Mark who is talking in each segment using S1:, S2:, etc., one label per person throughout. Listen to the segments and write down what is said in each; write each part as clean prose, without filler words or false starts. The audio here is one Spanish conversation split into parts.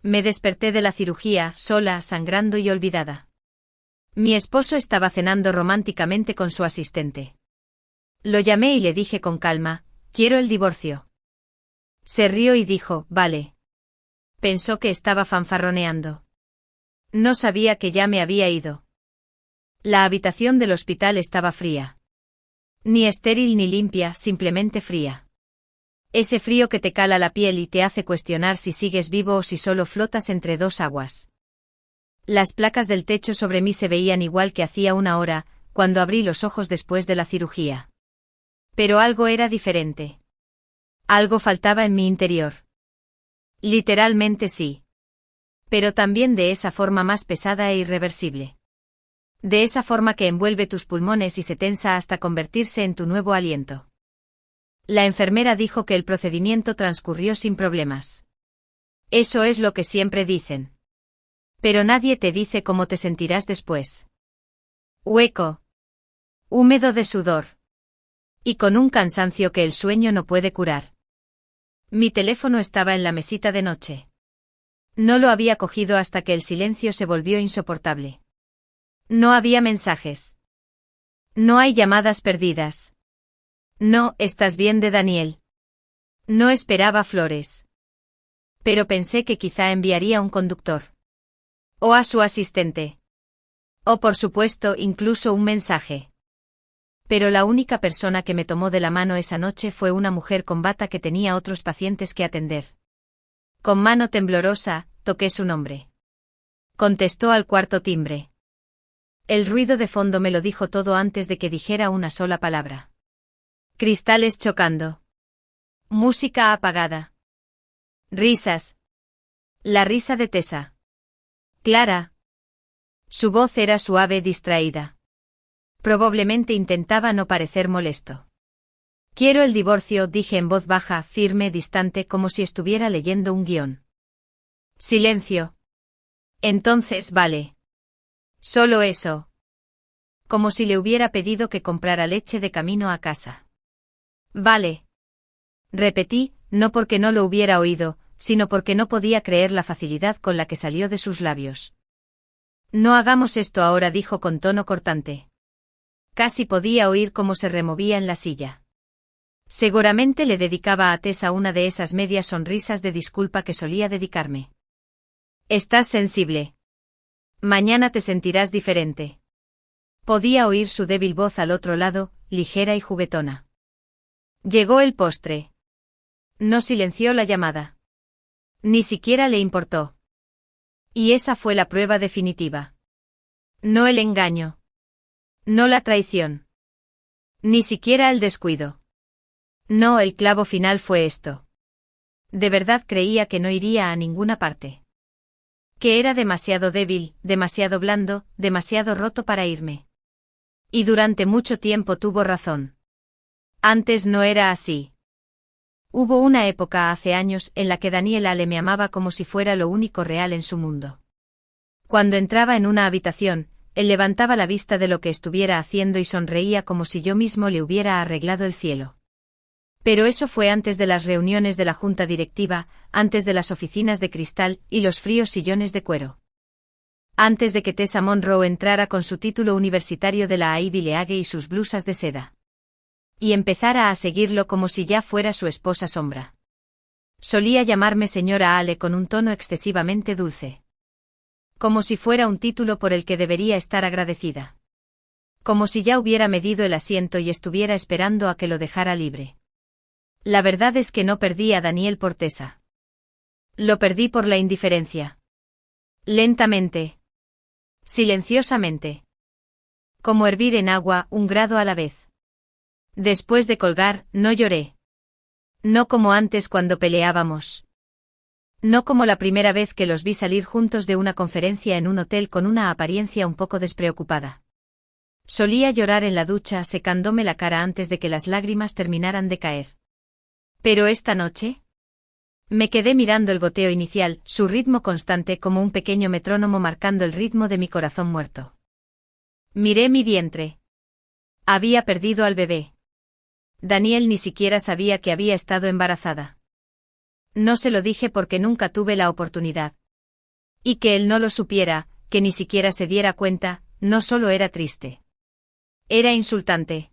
S1: Me desperté de la cirugía, sola, sangrando y olvidada. Mi esposo estaba cenando románticamente con su asistente. Lo llamé y le dije con calma, quiero el divorcio. Se rió y dijo, vale. Pensó que estaba fanfarroneando. No sabía que ya me había ido. La habitación del hospital estaba fría. Ni estéril ni limpia, simplemente fría. Ese frío que te cala la piel y te hace cuestionar si sigues vivo o si solo flotas entre dos aguas. Las placas del techo sobre mí se veían igual que hacía una hora, cuando abrí los ojos después de la cirugía. Pero algo era diferente. Algo faltaba en mi interior. Literalmente sí. Pero también de esa forma más pesada e irreversible. De esa forma que envuelve tus pulmones y se tensa hasta convertirse en tu nuevo aliento. La enfermera dijo que el procedimiento transcurrió sin problemas. Eso es lo que siempre dicen. Pero nadie te dice cómo te sentirás después. Hueco. Húmedo de sudor. Y con un cansancio que el sueño no puede curar. Mi teléfono estaba en la mesita de noche. No lo había cogido hasta que el silencio se volvió insoportable. No había mensajes. No hay llamadas perdidas. No, ¿estás bien de Daniel? No esperaba flores. Pero pensé que quizá enviaría un conductor. O a su asistente. O por supuesto, incluso un mensaje. Pero la única persona que me tomó de la mano esa noche fue una mujer con bata que tenía otros pacientes que atender. Con mano temblorosa, toqué su nombre. Contestó al cuarto timbre. El ruido de fondo me lo dijo todo antes de que dijera una sola palabra. Cristales chocando. Música apagada. Risas. La risa de Tessa. Clara. Su voz era suave, distraída. Probablemente intentaba no parecer molesto. Quiero el divorcio, dije en voz baja, firme, distante, como si estuviera leyendo un guión. Silencio. Entonces, vale. Solo eso. Como si le hubiera pedido que comprara leche de camino a casa. Vale. Repetí, no porque no lo hubiera oído, sino porque no podía creer la facilidad con la que salió de sus labios. No hagamos esto ahora, dijo con tono cortante. Casi podía oír cómo se removía en la silla. Seguramente le dedicaba a Tessa una de esas medias sonrisas de disculpa que solía dedicarme. Estás sensible. Mañana te sentirás diferente. Podía oír su débil voz al otro lado, ligera y juguetona. Llegó el postre. No silenció la llamada. Ni siquiera le importó. Y esa fue la prueba definitiva. No el engaño. No la traición. Ni siquiera el descuido. No, el clavo final fue esto. De verdad creía que no iría a ninguna parte. Que era demasiado débil, demasiado blando, demasiado roto para irme. Y durante mucho tiempo tuvo razón. Antes no era así. Hubo una época hace años en la que Daniel Ale me amaba como si fuera lo único real en su mundo. Cuando entraba en una habitación, él levantaba la vista de lo que estuviera haciendo y sonreía como si yo mismo le hubiera arreglado el cielo. Pero eso fue antes de las reuniones de la junta directiva, antes de las oficinas de cristal y los fríos sillones de cuero. Antes de que Tessa Monroe entrara con su título universitario de la Ivy League y sus blusas de seda. Y empezara a seguirlo como si ya fuera su esposa sombra. Solía llamarme señora Ale con un tono excesivamente dulce. Como si fuera un título por el que debería estar agradecida. Como si ya hubiera medido el asiento y estuviera esperando a que lo dejara libre. La verdad es que no perdí a Daniel por Tessa. Lo perdí por la indiferencia. Lentamente. Silenciosamente. Como hervir en agua, un grado a la vez. Después de colgar, no lloré. No como antes cuando peleábamos. No como la primera vez que los vi salir juntos de una conferencia en un hotel con una apariencia un poco despreocupada. Solía llorar en la ducha secándome la cara antes de que las lágrimas terminaran de caer. Pero esta noche... Me quedé mirando el goteo inicial, su ritmo constante como un pequeño metrónomo marcando el ritmo de mi corazón muerto. Miré mi vientre. Había perdido al bebé. Daniel ni siquiera sabía que había estado embarazada. No se lo dije porque nunca tuve la oportunidad. Y que él no lo supiera, que ni siquiera se diera cuenta, no solo era triste. Era insultante.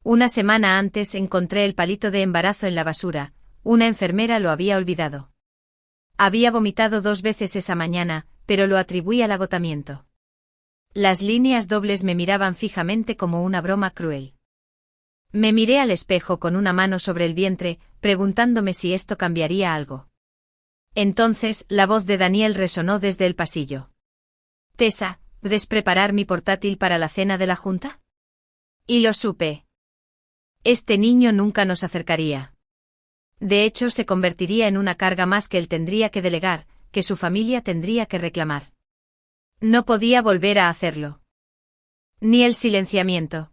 S1: Una semana antes encontré el palito de embarazo en la basura, una enfermera lo había olvidado. Había vomitado 2 veces esa mañana, pero lo atribuí al agotamiento. Las líneas dobles me miraban fijamente como una broma cruel. Me miré al espejo con una mano sobre el vientre, preguntándome si esto cambiaría algo. Entonces, la voz de Daniel resonó desde el pasillo. «Tessa, ¿puedes preparar mi portátil para la cena de la junta?» Y lo supe. Este niño nunca nos acercaría. De hecho, se convertiría en una carga más que él tendría que delegar, que su familia tendría que reclamar. No podía volver a hacerlo. Ni el silenciamiento.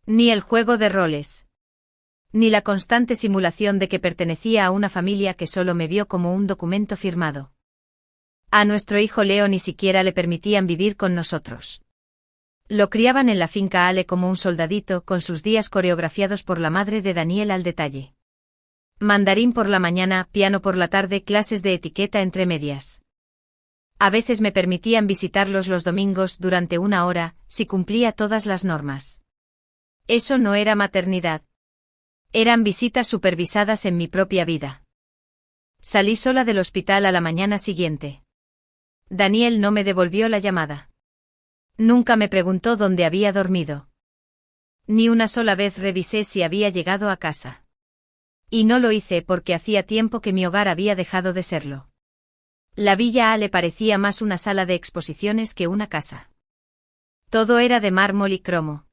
S1: Ni el juego de roles. Ni la constante simulación de que pertenecía a una familia que solo me vio como un documento firmado. A nuestro hijo Leo ni siquiera le permitían vivir con nosotros. Lo criaban en la finca Ale como un soldadito, con sus días coreografiados por la madre de Daniel al detalle. Mandarín por la mañana, piano por la tarde, clases de etiqueta entre medias. A veces me permitían visitarlos los domingos durante 1 hora, si cumplía todas las normas. Eso no era maternidad. Eran visitas supervisadas en mi propia vida. Salí sola del hospital a la mañana siguiente. Daniel no me devolvió la llamada. Nunca me preguntó dónde había dormido. Ni una sola vez revisé si había llegado a casa. Y no lo hice porque hacía tiempo que mi hogar había dejado de serlo. La Villa A le parecía más una sala de exposiciones que una casa. Todo era de mármol y cromo.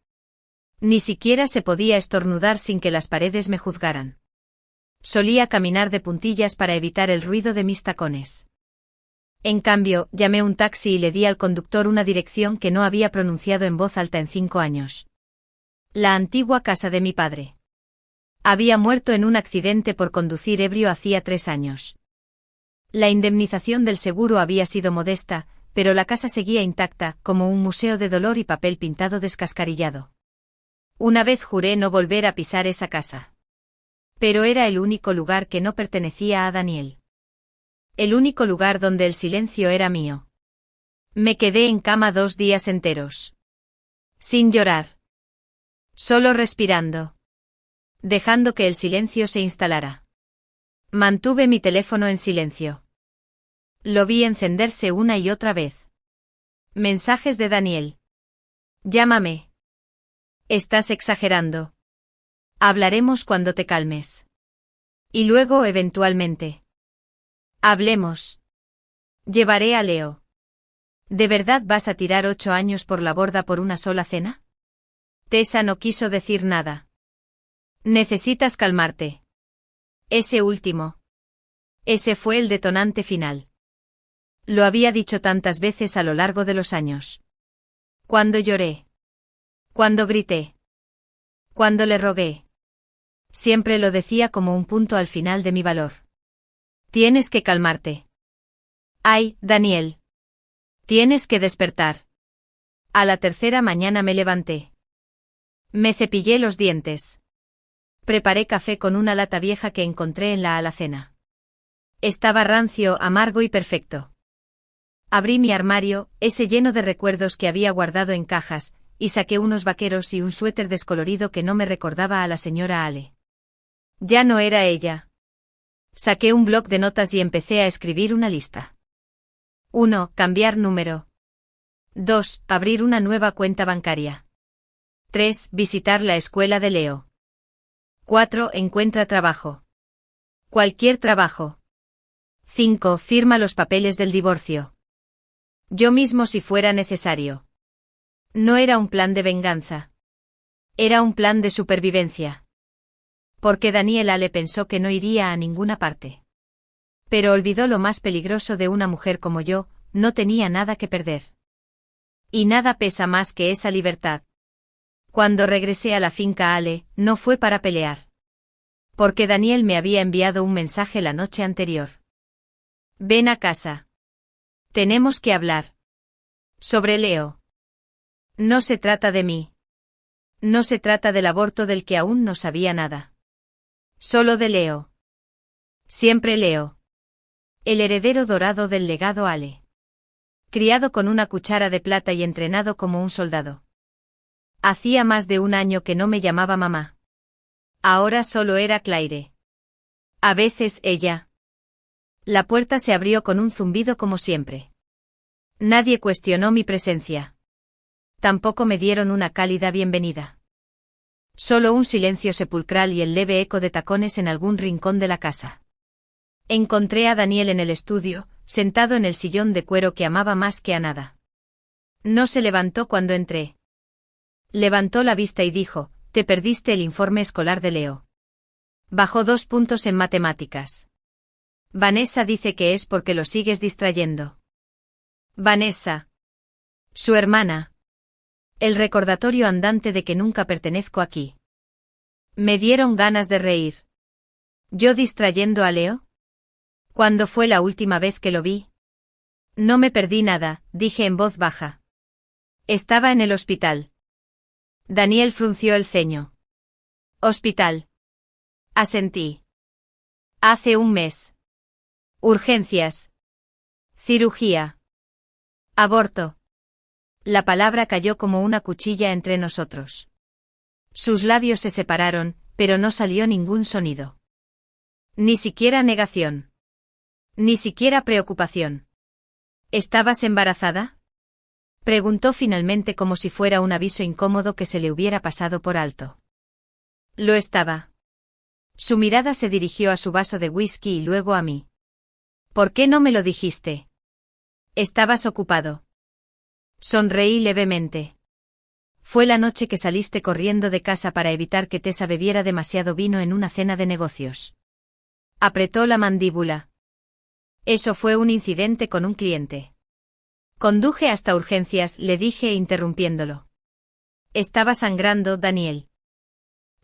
S1: Ni siquiera se podía estornudar sin que las paredes me juzgaran. Solía caminar de puntillas para evitar el ruido de mis tacones. En cambio, llamé un taxi y le di al conductor una dirección que no había pronunciado en voz alta en 5 años. La antigua casa de mi padre. Había muerto en un accidente por conducir ebrio hacía 3 años. La indemnización del seguro había sido modesta, pero la casa seguía intacta, como un museo de dolor y papel pintado descascarillado. Una vez juré no volver a pisar esa casa. Pero era el único lugar que no pertenecía a Daniel. El único lugar donde el silencio era mío. Me quedé en cama 2 días enteros. Sin llorar. Solo respirando. Dejando que el silencio se instalara. Mantuve mi teléfono en silencio. Lo vi encenderse una y otra vez. Mensajes de Daniel. Llámame. Estás exagerando. Hablaremos cuando te calmes. Y luego, eventualmente. Hablemos. Llevaré a Leo. ¿De verdad vas a tirar 8 años por la borda por una sola cena? Tessa no quiso decir nada. Necesitas calmarte. Ese último. Ese fue el detonante final. Lo había dicho tantas veces a lo largo de los años. Cuando lloré. Cuando grité. Cuando le rogué. Siempre lo decía como un punto al final de mi valor. Tienes que calmarte. Ay, Daniel. Tienes que despertar. A la 3ª mañana me levanté. Me cepillé los dientes. Preparé café con una lata vieja que encontré en la alacena. Estaba rancio, amargo y perfecto. Abrí mi armario, ese lleno de recuerdos que había guardado en cajas, y saqué unos vaqueros y un suéter descolorido que no me recordaba a la señora Ale. Ya no era ella. Saqué un bloc de notas y empecé a escribir una lista. 1. Cambiar número. 2. Abrir una nueva cuenta bancaria. 3. Visitar la escuela de Leo. 4. Encuentra trabajo. Cualquier trabajo. 5. Firma los papeles del divorcio. Yo mismo si fuera necesario. No era un plan de venganza. Era un plan de supervivencia. Porque Daniela le pensó que no iría a ninguna parte. Pero olvidó lo más peligroso de una mujer como yo, no tenía nada que perder. Y nada pesa más que esa libertad. Cuando regresé a la finca Ale, no fue para pelear. Porque Daniel me había enviado un mensaje la noche anterior. Ven a casa. Tenemos que hablar. Sobre Leo. No se trata de mí. No se trata del aborto del que aún no sabía nada. Solo de Leo. Siempre Leo. El heredero dorado del legado Ale. Criado con una cuchara de plata y entrenado como un soldado. Hacía más de un año que no me llamaba mamá. Ahora solo era Claire. A veces ella. La puerta se abrió con un zumbido como siempre. Nadie cuestionó mi presencia. Tampoco me dieron una cálida bienvenida. Solo un silencio sepulcral y el leve eco de tacones en algún rincón de la casa. Encontré a Daniel en el estudio, sentado en el sillón de cuero que amaba más que a nada. No se levantó cuando entré. Levantó la vista y dijo: «Te perdiste el informe escolar de Leo». Bajó 2 puntos en matemáticas. Vanessa dice que es porque lo sigues distrayendo. Vanessa. Su hermana. El recordatorio andante de que nunca pertenezco aquí. Me dieron ganas de reír. ¿Yo distrayendo a Leo? ¿Cuándo fue la última vez que lo vi? No me perdí nada, dije en voz baja. Estaba en el hospital. Daniel frunció el ceño. Hospital. Asentí. Hace un mes. Urgencias. Cirugía. Aborto. La palabra cayó como una cuchilla entre nosotros. Sus labios se separaron, pero no salió ningún sonido. Ni siquiera negación. Ni siquiera preocupación. ¿Estabas embarazada?, preguntó finalmente como si fuera un aviso incómodo que se le hubiera pasado por alto. Lo estaba. Su mirada se dirigió a su vaso de whisky y luego a mí. ¿Por qué no me lo dijiste? ¿Estabas ocupado? Sonreí levemente. Fue la noche que saliste corriendo de casa para evitar que Tessa bebiera demasiado vino en una cena de negocios. Apretó la mandíbula. Eso fue un incidente con un cliente. Conduje hasta urgencias, le dije interrumpiéndolo. Estaba sangrando, Daniel.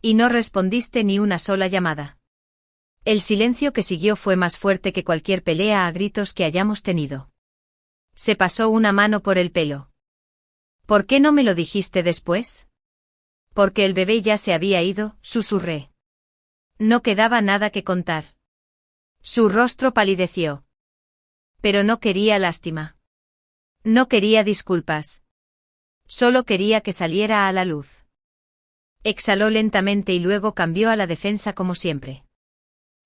S1: Y no respondiste ni una sola llamada. El silencio que siguió fue más fuerte que cualquier pelea a gritos que hayamos tenido. Se pasó una mano por el pelo. ¿Por qué no me lo dijiste después? Porque el bebé ya se había ido, susurré. No quedaba nada que contar. Su rostro palideció. Pero no quería lástima. No quería disculpas. Solo quería que saliera a la luz. Exhaló lentamente y luego cambió a la defensa como siempre.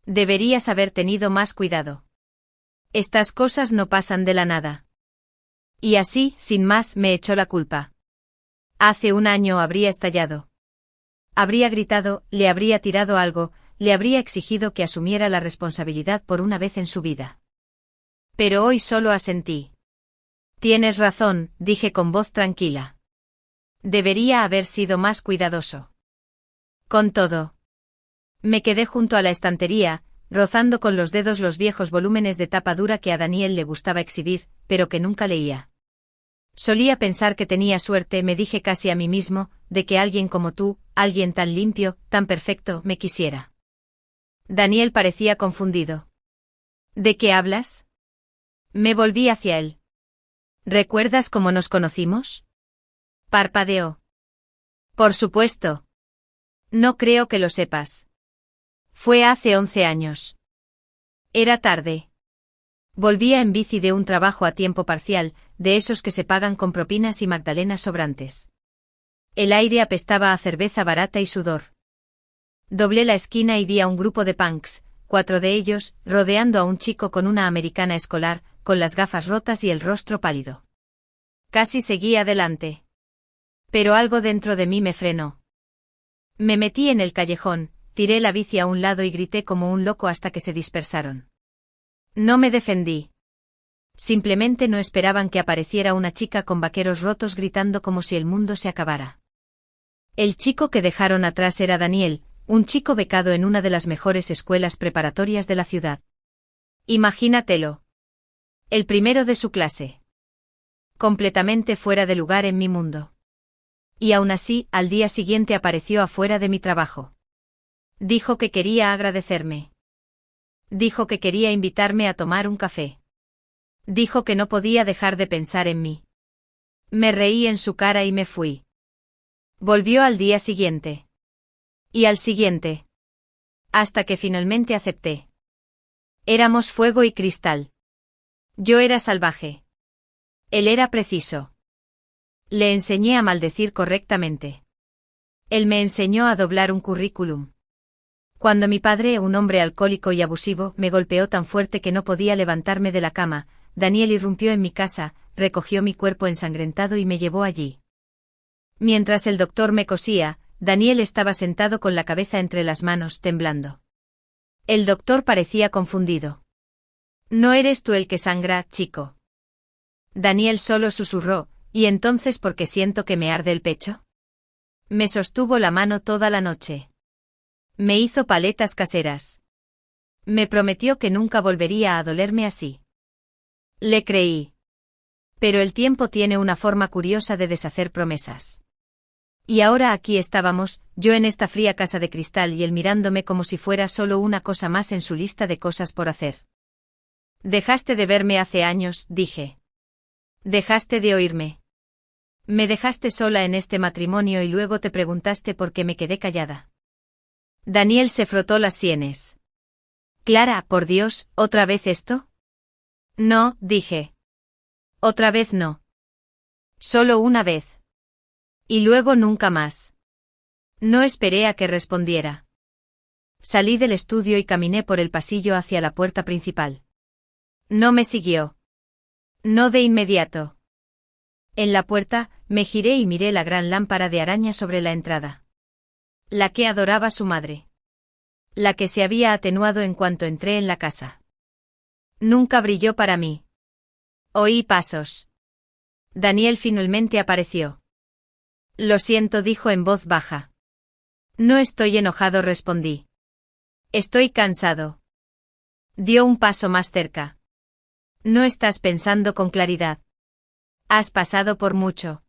S1: Deberías haber tenido más cuidado. Estas cosas no pasan de la nada. Y así, sin más, me echó la culpa. Hace un año habría estallado. Habría gritado, le habría tirado algo, le habría exigido que asumiera la responsabilidad por una vez en su vida. Pero hoy solo asentí. Tienes razón, dije con voz tranquila. Debería haber sido más cuidadoso. Con todo. Me quedé junto a la estantería, rozando con los dedos los viejos volúmenes de tapa dura que a Daniel le gustaba exhibir, pero que nunca leía. Solía pensar que tenía suerte, me dije casi a mí mismo, de que alguien como tú, alguien tan limpio, tan perfecto, me quisiera. Daniel parecía confundido. ¿De qué hablas? Me volví hacia él. ¿Recuerdas cómo nos conocimos? Parpadeó. Por supuesto. No creo que lo sepas. Fue hace 11 años. Era tarde. Volvía en bici de un trabajo a tiempo parcial, de esos que se pagan con propinas y magdalenas sobrantes. El aire apestaba a cerveza barata y sudor. Doblé la esquina y vi a un grupo de punks, 4 de ellos, rodeando a un chico con una americana escolar, con las gafas rotas y el rostro pálido. Casi seguí adelante. Pero algo dentro de mí me frenó. Me metí en el callejón, tiré la bici a un lado y grité como un loco hasta que se dispersaron. No me defendí. Simplemente no esperaban que apareciera una chica con vaqueros rotos gritando como si el mundo se acabara. El chico que dejaron atrás era Daniel, un chico becado en una de las mejores escuelas preparatorias de la ciudad. Imagínatelo. El primero de su clase. Completamente fuera de lugar en mi mundo. Y aún así, al día siguiente apareció afuera de mi trabajo. Dijo que quería agradecerme. Dijo que quería invitarme a tomar un café. Dijo que no podía dejar de pensar en mí. Me reí en su cara y me fui. Volvió al día siguiente. Y al siguiente. Hasta que finalmente acepté. Éramos fuego y cristal. Yo era salvaje. Él era preciso. Le enseñé a maldecir correctamente. Él me enseñó a doblar un currículum. Cuando mi padre, un hombre alcohólico y abusivo, me golpeó tan fuerte que no podía levantarme de la cama, Daniel irrumpió en mi casa, recogió mi cuerpo ensangrentado y me llevó allí. Mientras el doctor me cosía, Daniel estaba sentado con la cabeza entre las manos, temblando. El doctor parecía confundido. «¿No eres tú el que sangra, chico?». Daniel solo susurró, «¿Y entonces por qué siento que me arde el pecho?». Me sostuvo la mano toda la noche. Me hizo paletas caseras. Me prometió que nunca volvería a dolerme así. Le creí. Pero el tiempo tiene una forma curiosa de deshacer promesas. Y ahora aquí estábamos, yo en esta fría casa de cristal y él mirándome como si fuera solo una cosa más en su lista de cosas por hacer. «Dejaste de verme hace años», dije. «Dejaste de oírme. Me dejaste sola en este matrimonio y luego te preguntaste por qué me quedé callada». Daniel se frotó las sienes. «Clara, por Dios, ¿otra vez esto?». «No», dije. «Otra vez no. Solo una vez. Y luego nunca más». No esperé a que respondiera. Salí del estudio y caminé por el pasillo hacia la puerta principal. No me siguió. No de inmediato. En la puerta, me giré y miré la gran lámpara de araña sobre la entrada. La que adoraba su madre. La que se había atenuado en cuanto entré en la casa. Nunca brilló para mí. Oí pasos. Daniel finalmente apareció. «Lo siento», dijo en voz baja. «No estoy enojado», respondí. «Estoy cansado». Dio un paso más cerca. «No estás pensando con claridad. Has pasado por mucho.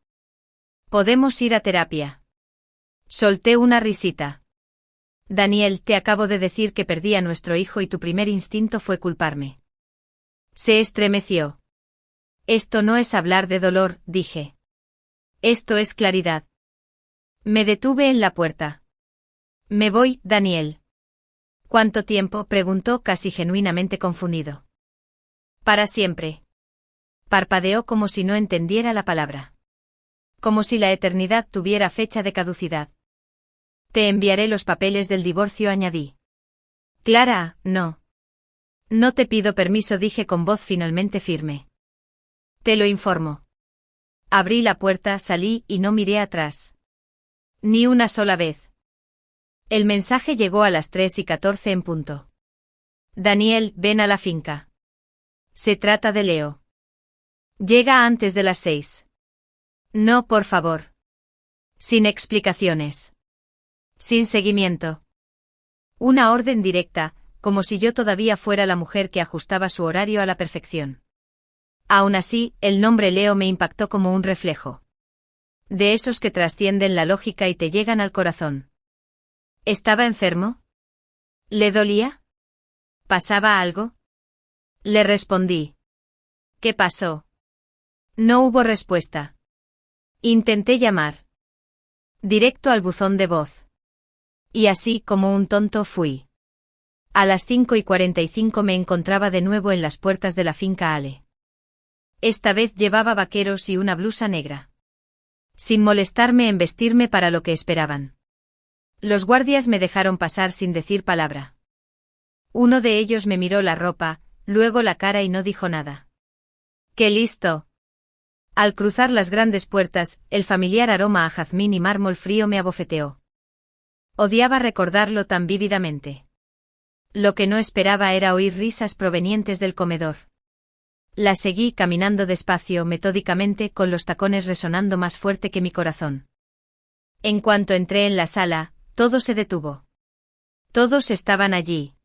S1: Podemos ir a terapia». Solté una risita. «Daniel, te acabo de decir que perdí a nuestro hijo y tu primer instinto fue culparme». Se estremeció. «Esto no es hablar de dolor», dije. «Esto es claridad». Me detuve en la puerta. «Me voy, Daniel». «¿Cuánto tiempo?», preguntó casi genuinamente confundido. «Para siempre». Parpadeó como si no entendiera la palabra. Como si la eternidad tuviera fecha de caducidad. «Te enviaré los papeles del divorcio», añadí. «Clara, no». «No te pido permiso», dije con voz finalmente firme. «Te lo informo». Abrí la puerta, salí y no miré atrás. Ni una sola vez. El mensaje llegó a las 3:14 en punto. «Daniel, ven a la finca. Se trata de Leo. Llega antes de las 6. No, por favor. Sin explicaciones. Sin seguimiento. Una orden directa, como si yo todavía fuera la mujer que ajustaba su horario a la perfección. Aún así, el nombre Leo me impactó como un reflejo. De esos que trascienden la lógica y te llegan al corazón. ¿Estaba enfermo? ¿Le dolía? ¿Pasaba algo? Le respondí. ¿Qué pasó? No hubo respuesta. Intenté llamar. Directo al buzón de voz. Y así como un tonto fui. A las 5:45 me encontraba de nuevo en las puertas de la finca Ale. Esta vez llevaba vaqueros y una blusa negra. Sin molestarme en vestirme para lo que esperaban. Los guardias me dejaron pasar sin decir palabra. Uno de ellos me miró la ropa, luego la cara y no dijo nada. ¡Qué listo! Al cruzar las grandes puertas, el familiar aroma a jazmín y mármol frío me abofeteó. Odiaba recordarlo tan vívidamente. Lo que no esperaba era oír risas provenientes del comedor. La seguí caminando despacio, metódicamente, con los tacones resonando más fuerte que mi corazón. En cuanto entré en la sala, todo se detuvo. Todos estaban allí.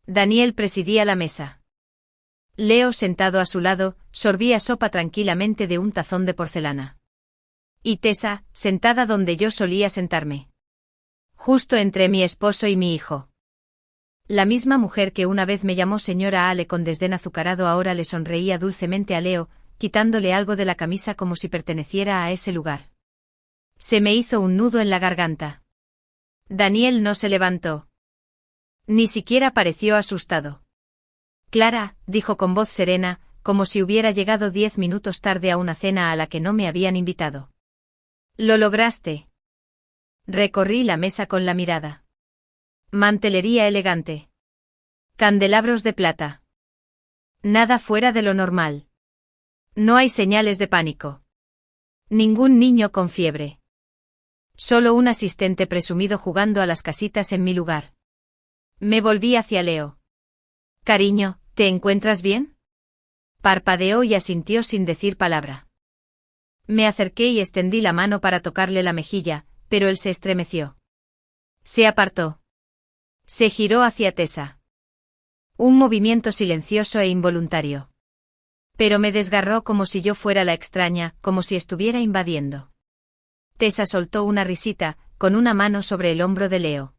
S1: Daniel presidía la mesa. Leo, sentado a su lado, sorbía sopa tranquilamente de un tazón de porcelana. Y Tessa, sentada donde yo solía sentarme. Justo entre mi esposo y mi hijo. La misma mujer que una vez me llamó señora Ale con desdén azucarado ahora le sonreía dulcemente a Leo, quitándole algo de la camisa como si perteneciera a ese lugar. Se me hizo un nudo en la garganta. Daniel no se levantó. Ni siquiera pareció asustado. Clara, dijo con voz serena, como si hubiera llegado 10 minutos tarde a una cena a la que no me habían invitado. Lo lograste. Recorrí la mesa con la mirada. Mantelería elegante. Candelabros de plata. Nada fuera de lo normal. No hay señales de pánico. Ningún niño con fiebre. Solo un asistente presumido jugando a las casitas en mi lugar. Me volví hacia Leo. Cariño, ¿te encuentras bien? Parpadeó y asintió sin decir palabra. Me acerqué y extendí la mano para tocarle la mejilla, pero él se estremeció. Se apartó. Se giró hacia Tessa. Un movimiento silencioso e involuntario. Pero me desgarró como si yo fuera la extraña, como si estuviera invadiendo. Tessa soltó una risita, con una mano sobre el hombro de Leo.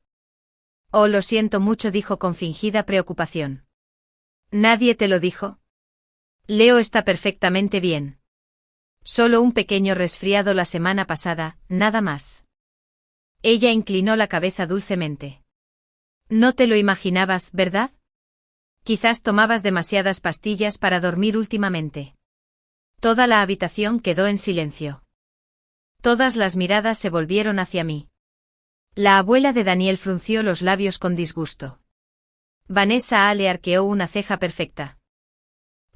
S1: Oh, lo siento mucho, dijo con fingida preocupación. ¿Nadie te lo dijo? Leo está perfectamente bien. Solo un pequeño resfriado la semana pasada, nada más. Ella inclinó la cabeza dulcemente. No te lo imaginabas, ¿verdad? Quizás tomabas demasiadas pastillas para dormir últimamente. Toda la habitación quedó en silencio. Todas las miradas se volvieron hacia mí. La abuela de Daniel frunció los labios con disgusto. Vanessa le arqueó una ceja perfecta.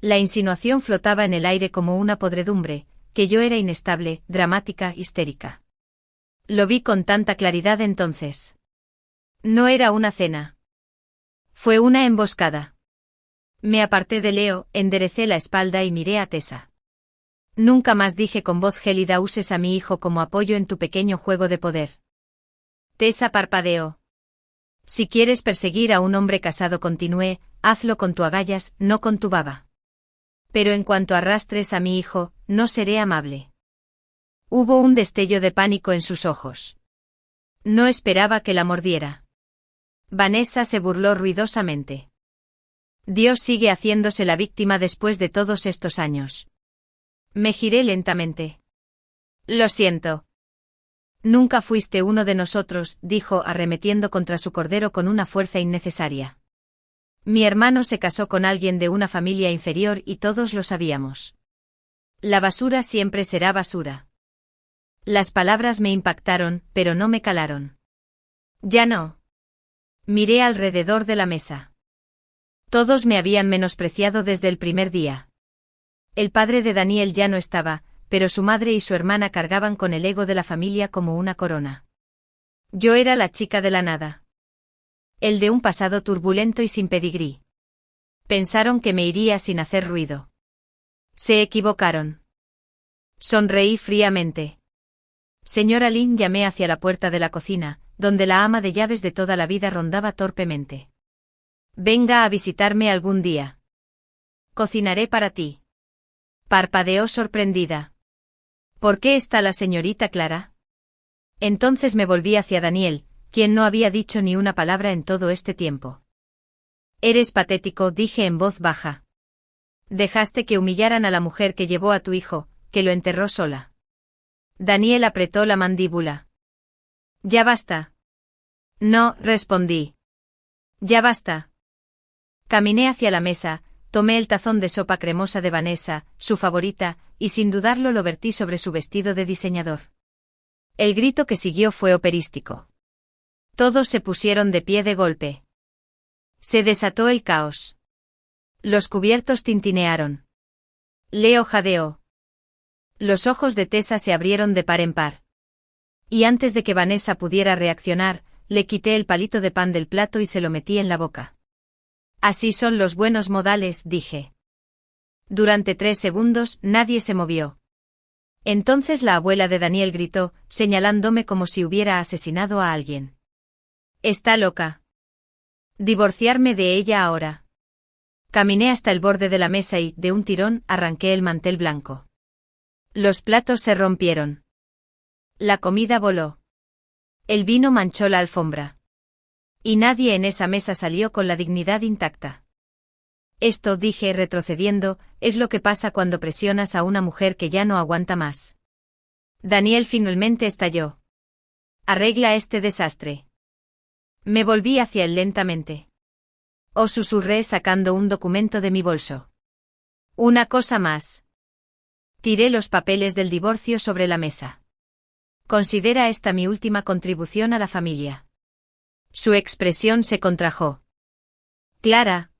S1: La insinuación flotaba en el aire como una podredumbre, que yo era inestable, dramática, histérica. Lo vi con tanta claridad entonces. No era una cena. Fue una emboscada. Me aparté de Leo, enderecé la espalda y miré a Tessa. Nunca más, dije con voz gélida, uses a mi hijo como apoyo en tu pequeño juego de poder. Tessa parpadeó. Si quieres perseguir a un hombre casado, continué, hazlo con tu agallas, no con tu baba. Pero en cuanto arrastres a mi hijo, no seré amable. Hubo un destello de pánico en sus ojos. No esperaba que la mordiera. Vanessa se burló ruidosamente. Dios sigue haciéndose la víctima después de todos estos años. Me giré lentamente. Lo siento. Nunca fuiste uno de nosotros, dijo arremetiendo contra su cordero con una fuerza innecesaria. Mi hermano se casó con alguien de una familia inferior y todos lo sabíamos. La basura siempre será basura. Las palabras me impactaron, pero no me calaron. Ya no. Miré alrededor de la mesa. Todos me habían menospreciado desde el primer día. El padre de Daniel ya no estaba, pero su madre y su hermana cargaban con el ego de la familia como una corona. Yo era la chica de la nada. El de un pasado turbulento y sin pedigrí. Pensaron que me iría sin hacer ruido. Se equivocaron. Sonreí fríamente. Señora Lynn, llamé hacia la puerta de la cocina, donde la ama de llaves de toda la vida rondaba torpemente. Venga a visitarme algún día. Cocinaré para ti. Parpadeó sorprendida. ¿Por qué está la señorita Clara? Entonces me volví hacia Daniel, quien no había dicho ni una palabra en todo este tiempo. Eres patético, dije en voz baja. Dejaste que humillaran a la mujer que llevó a tu hijo, que lo enterró sola. Daniel apretó la mandíbula. Ya basta. No, respondí. Ya basta. Caminé hacia la mesa, tomé el tazón de sopa cremosa de Vanessa, su favorita, y sin dudarlo lo vertí sobre su vestido de diseñador. El grito que siguió fue operístico. Todos se pusieron de pie de golpe. Se desató el caos. Los cubiertos tintinearon. Leo jadeó. Los ojos de Tessa se abrieron de par en par. Y antes de que Vanessa pudiera reaccionar, le quité el palito de pan del plato y se lo metí en la boca. Así son los buenos modales, dije. Durante 3 segundos nadie se movió. Entonces la abuela de Daniel gritó, señalándome como si hubiera asesinado a alguien. Está loca. Divorciarme de ella ahora. Caminé hasta el borde de la mesa y, de un tirón, arranqué el mantel blanco. Los platos se rompieron. La comida voló. El vino manchó la alfombra. Y nadie en esa mesa salió con la dignidad intacta. Esto, dije retrocediendo, es lo que pasa cuando presionas a una mujer que ya no aguanta más. Daniel finalmente estalló. Arregla este desastre. Me volví hacia él lentamente. Os susurré sacando un documento de mi bolso. Una cosa más. Tiré los papeles del divorcio sobre la mesa. Considera esta mi última contribución a la familia. Su expresión se contrajo. Clara.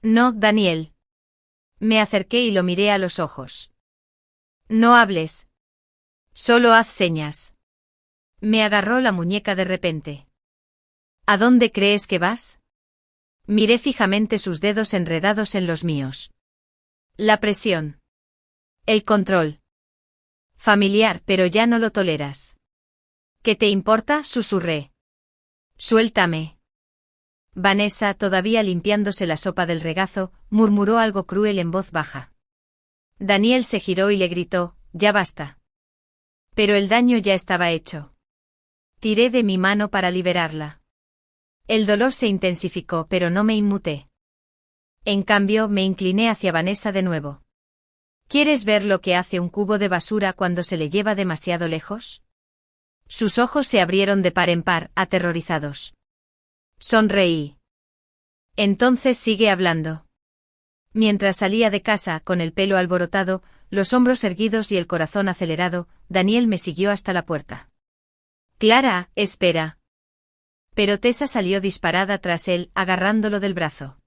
S1: No, Daniel. Me acerqué y lo miré a los ojos. No hables. Solo haz señas. Me agarró la muñeca de repente. ¿A dónde crees que vas? Miré fijamente sus dedos enredados en los míos. La presión. El control. Familiar, pero ya no lo toleras. ¿Qué te importa? Susurré. Suéltame. Vanessa, todavía limpiándose la sopa del regazo, murmuró algo cruel en voz baja. Daniel se giró y le gritó, ya basta. Pero el daño ya estaba hecho. Tiré de mi mano para liberarla. El dolor se intensificó, pero no me inmuté. En cambio, me incliné hacia Vanessa de nuevo. ¿Quieres ver lo que hace un cubo de basura cuando se le lleva demasiado lejos? Sus ojos se abrieron de par en par, aterrorizados. Sonreí. Entonces sigue hablando. Mientras salía de casa, con el pelo alborotado, los hombros erguidos y el corazón acelerado, Daniel me siguió hasta la puerta. Clara, espera. Pero Tessa salió disparada tras él, agarrándolo del brazo.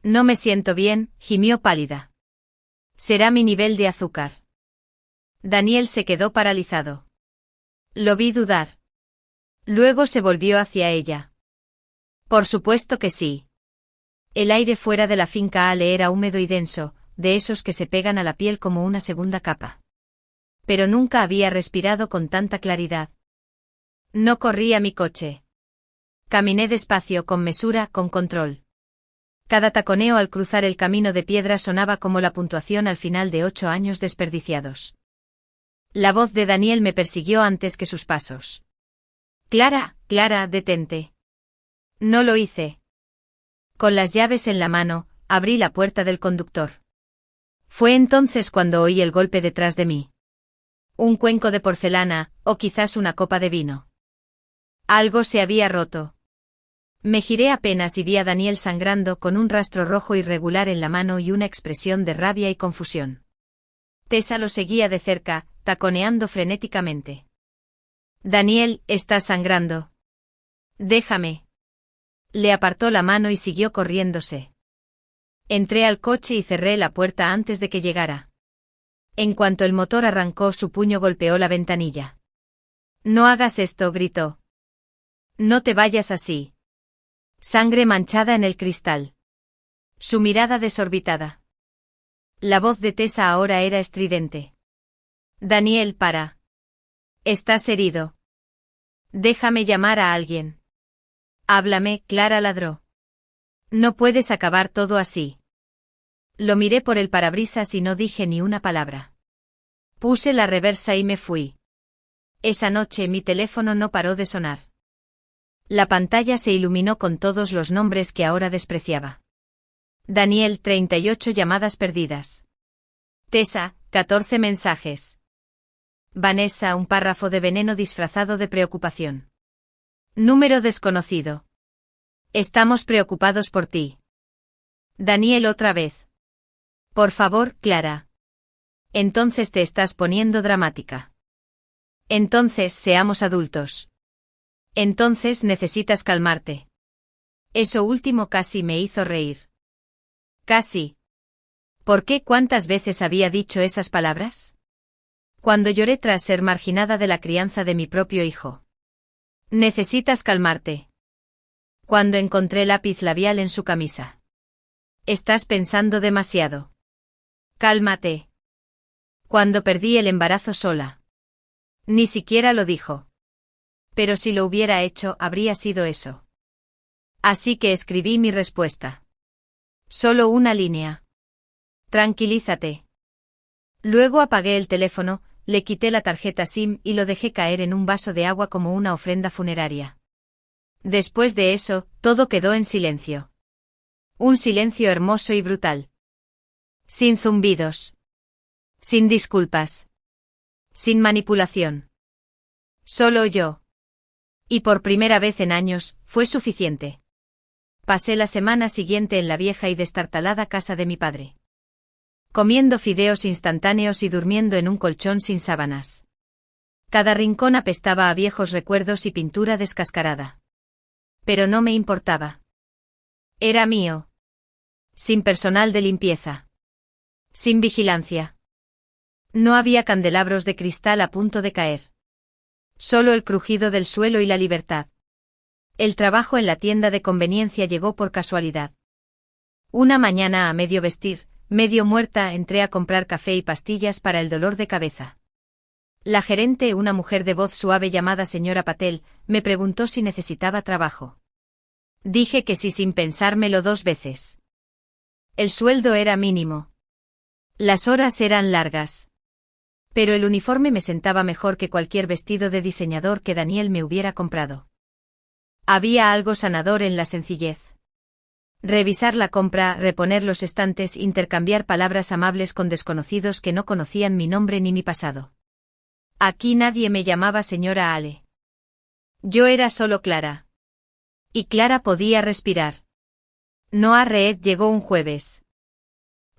S1: No me siento bien, gimió pálida. Será mi nivel de azúcar. Daniel se quedó paralizado. Lo vi dudar. Luego se volvió hacia ella. Por supuesto que sí. El aire fuera de la finca Ale era húmedo y denso, de esos que se pegan a la piel como una segunda capa. Pero nunca había respirado con tanta claridad. No corrí a mi coche. Caminé despacio, con mesura, con control. Cada taconeo al cruzar el camino de piedra sonaba como la puntuación al final de 8 años desperdiciados. La voz de Daniel me persiguió antes que sus pasos. Clara, Clara, detente. No lo hice. Con las llaves en la mano, abrí la puerta del conductor. Fue entonces cuando oí el golpe detrás de mí. Un cuenco de porcelana, o quizás una copa de vino. Algo se había roto. Me giré apenas y vi a Daniel sangrando con un rastro rojo irregular en la mano y una expresión de rabia y confusión. Tessa lo seguía de cerca, taconeando frenéticamente. Daniel, estás sangrando. Déjame. Le apartó la mano y siguió corriéndose. Entré al coche y cerré la puerta antes de que llegara. En cuanto el motor arrancó, su puño golpeó la ventanilla. No hagas esto, gritó. No te vayas así. Sangre manchada en el cristal. Su mirada desorbitada. La voz de Tessa ahora era estridente. Daniel, para. Estás herido. Déjame llamar a alguien. Háblame, Clara ladró. No puedes acabar todo así. Lo miré por el parabrisas y no dije ni una palabra. Puse la reversa y me fui. Esa noche mi teléfono no paró de sonar. La pantalla se iluminó con todos los nombres que ahora despreciaba. Daniel, 38 llamadas perdidas. Tessa, 14 mensajes. Vanessa, un párrafo de veneno disfrazado de preocupación. Número desconocido. Estamos preocupados por ti. Daniel otra vez. Por favor, Clara. Entonces te estás poniendo dramática. Entonces seamos adultos. Entonces necesitas calmarte. Eso último casi me hizo reír. Casi. ¿Por qué? ¿Cuántas veces había dicho esas palabras? Cuando lloré tras ser marginada de la crianza de mi propio hijo. Necesitas calmarte. Cuando encontré lápiz labial en su camisa. Estás pensando demasiado. Cálmate. Cuando perdí el embarazo sola. Ni siquiera lo dijo. Pero si lo hubiera hecho, habría sido eso. Así que escribí mi respuesta. Solo una línea. Tranquilízate. Luego apagué el teléfono, le quité la tarjeta SIM y lo dejé caer en un vaso de agua como una ofrenda funeraria. Después de eso, todo quedó en silencio. Un silencio hermoso y brutal. Sin zumbidos. Sin disculpas. Sin manipulación. Solo yo. Y por primera vez en años, fue suficiente. Pasé la semana siguiente en la vieja y destartalada casa de mi padre, comiendo fideos instantáneos y durmiendo en un colchón sin sábanas. Cada rincón apestaba a viejos recuerdos y pintura descascarada. Pero no me importaba. Era mío. Sin personal de limpieza. Sin vigilancia. No había candelabros de cristal a punto de caer. Solo el crujido del suelo y la libertad. El trabajo en la tienda de conveniencia llegó por casualidad. Una mañana a medio vestir, medio muerta, entré a comprar café y pastillas para el dolor de cabeza. La gerente, una mujer de voz suave llamada señora Patel, me preguntó si necesitaba trabajo. Dije que sí sin pensármelo 2 veces. El sueldo era mínimo. Las horas eran largas. Pero el uniforme me sentaba mejor que cualquier vestido de diseñador que Daniel me hubiera comprado. Había algo sanador en la sencillez. Revisar la compra, reponer los estantes, intercambiar palabras amables con desconocidos que no conocían mi nombre ni mi pasado. Aquí nadie me llamaba señora Ale. Yo era solo Clara. Y Clara podía respirar. Noa Reed llegó un jueves.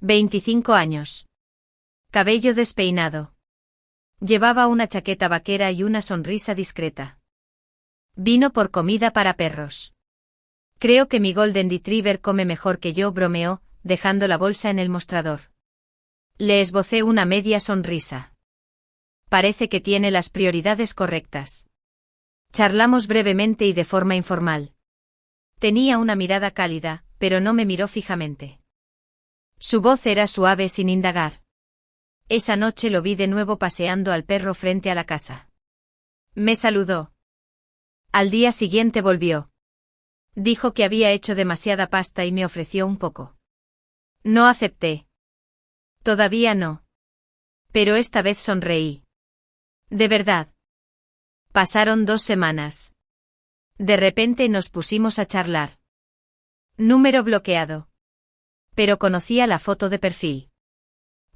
S1: 25 años. Cabello despeinado. Llevaba una chaqueta vaquera y una sonrisa discreta. Vino por comida para perros. Creo que mi Golden Retriever come mejor que yo, bromeó, dejando la bolsa en el mostrador. Le esbocé una media sonrisa. Parece que tiene las prioridades correctas. Charlamos brevemente y de forma informal. Tenía una mirada cálida, pero no me miró fijamente. Su voz era suave sin indagar. Esa noche lo vi de nuevo paseando al perro frente a la casa. Me saludó. Al día siguiente volvió. Dijo que había hecho demasiada pasta y me ofreció un poco. No acepté. Todavía no. Pero esta vez sonreí. De verdad. Pasaron 2 semanas. De repente nos pusimos a charlar. Número bloqueado. Pero conocía la foto de perfil.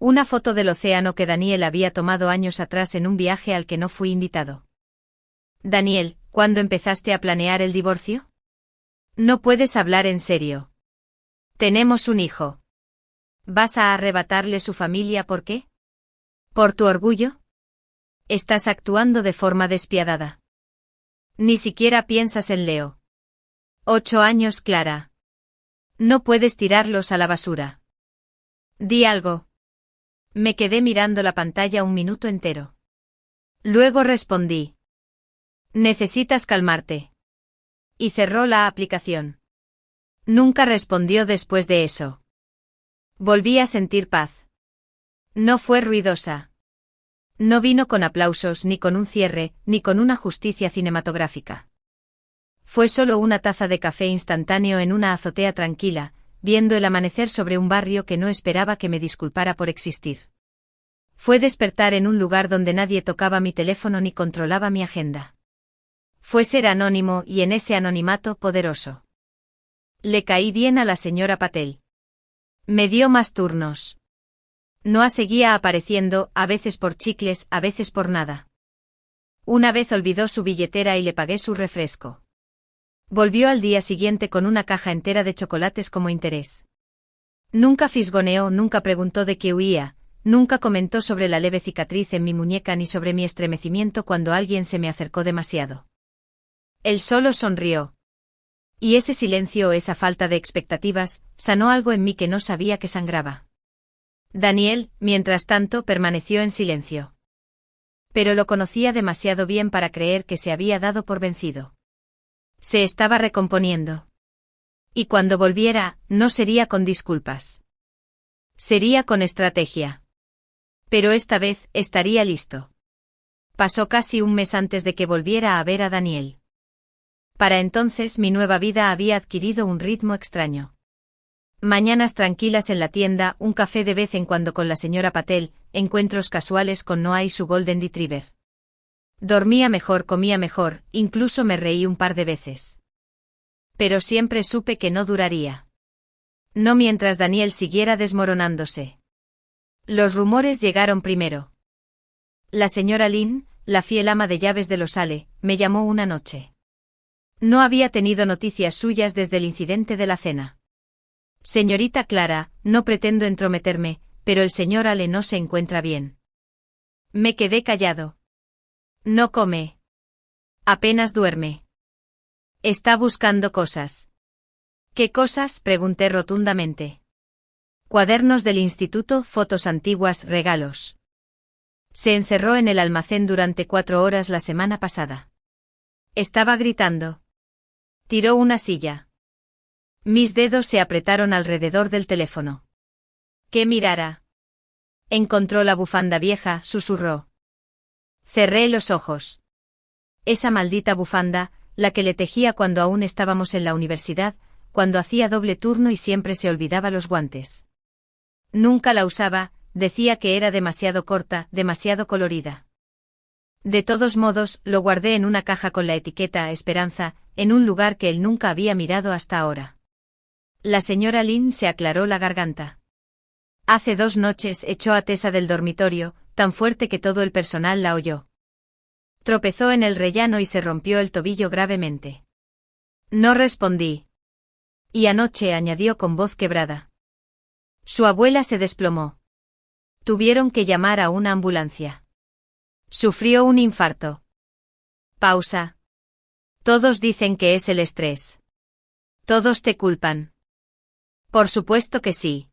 S1: Una foto del océano que Daniel había tomado años atrás en un viaje al que no fui invitado. Daniel, ¿cuándo empezaste a planear el divorcio? No puedes hablar en serio. Tenemos un hijo. ¿Vas a arrebatarle su familia por qué? ¿Por tu orgullo? Estás actuando de forma despiadada. Ni siquiera piensas en Leo. 8 años, Clara. No puedes tirarlos a la basura. Di algo. Me quedé mirando la pantalla un minuto entero. Luego respondí. Necesitas calmarte. Y cerró la aplicación. Nunca respondió después de eso. Volví a sentir paz. No fue ruidosa. No vino con aplausos, ni con un cierre, ni con una justicia cinematográfica. Fue solo una taza de café instantáneo en una azotea tranquila, viendo el amanecer sobre un barrio que no esperaba que me disculpara por existir. Fue despertar en un lugar donde nadie tocaba mi teléfono ni controlaba mi agenda. Fue ser anónimo y en ese anonimato poderoso. Le caí bien a la señora Patel. Me dio más turnos. Noa seguía apareciendo, a veces por chicles, a veces por nada. Una vez olvidó su billetera y le pagué su refresco. Volvió al día siguiente con una caja entera de chocolates como interés. Nunca fisgoneó, nunca preguntó de qué huía, nunca comentó sobre la leve cicatriz en mi muñeca ni sobre mi estremecimiento cuando alguien se me acercó demasiado. Él solo sonrió. Y ese silencio, esa falta de expectativas, sanó algo en mí que no sabía que sangraba. Daniel, mientras tanto, permaneció en silencio. Pero lo conocía demasiado bien para creer que se había dado por vencido. Se estaba recomponiendo. Y cuando volviera, no sería con disculpas. Sería con estrategia. Pero esta vez, estaría listo. Pasó casi un mes antes de que volviera a ver a Daniel. Para entonces mi nueva vida había adquirido un ritmo extraño. Mañanas tranquilas en la tienda, un café de vez en cuando con la señora Patel, encuentros casuales con Noa y su Golden Retriever. Dormía mejor, comía mejor, incluso me reí un par de veces. Pero siempre supe que no duraría. No mientras Daniel siguiera desmoronándose. Los rumores llegaron primero. La señora Lynn, la fiel ama de llaves de los Ale, me llamó una noche. No había tenido noticias suyas desde el incidente de la cena. Señorita Clara, no pretendo entrometerme, pero el señor Ale no se encuentra bien. Me quedé callado. No come. Apenas duerme. Está buscando cosas. ¿Qué cosas?, pregunté rotundamente. Cuadernos del instituto, fotos antiguas, regalos. Se encerró en el almacén durante 4 horas la semana pasada. Estaba gritando. Tiró una silla. Mis dedos se apretaron alrededor del teléfono. ¿Qué mirara? Encontró la bufanda vieja, susurró. Cerré los ojos. Esa maldita bufanda, la que le tejía cuando aún estábamos en la universidad, cuando hacía doble turno y siempre se olvidaba los guantes. Nunca la usaba, decía que era demasiado corta, demasiado colorida. De todos modos, lo guardé en una caja con la etiqueta Esperanza, en un lugar que él nunca había mirado hasta ahora. La señora Lynn se aclaró la garganta. Hace 2 noches echó a Tessa del dormitorio, tan fuerte que todo el personal la oyó. Tropezó en el rellano y se rompió el tobillo gravemente. No respondí. Y anoche, añadió con voz quebrada. Su abuela se desplomó. Tuvieron que llamar a una ambulancia. Sufrió un infarto. Pausa. Todos dicen que es el estrés. Todos te culpan. Por supuesto que sí.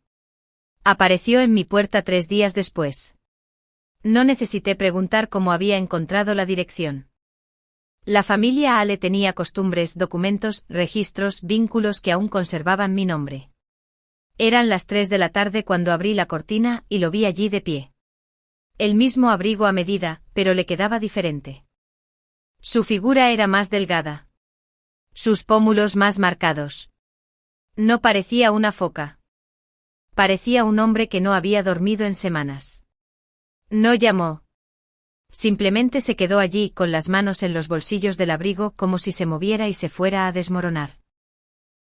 S1: Apareció en mi puerta 3 días después. No necesité preguntar cómo había encontrado la dirección. La familia Ale tenía costumbres, documentos, registros, vínculos que aún conservaban mi nombre. Eran las 3 de la tarde cuando abrí la cortina y lo vi allí de pie. El mismo abrigo a medida, pero le quedaba diferente. Su figura era más delgada. Sus pómulos más marcados. No parecía una foca. Parecía un hombre que no había dormido en semanas. No llamó. Simplemente se quedó allí con las manos en los bolsillos del abrigo como si se moviera y se fuera a desmoronar.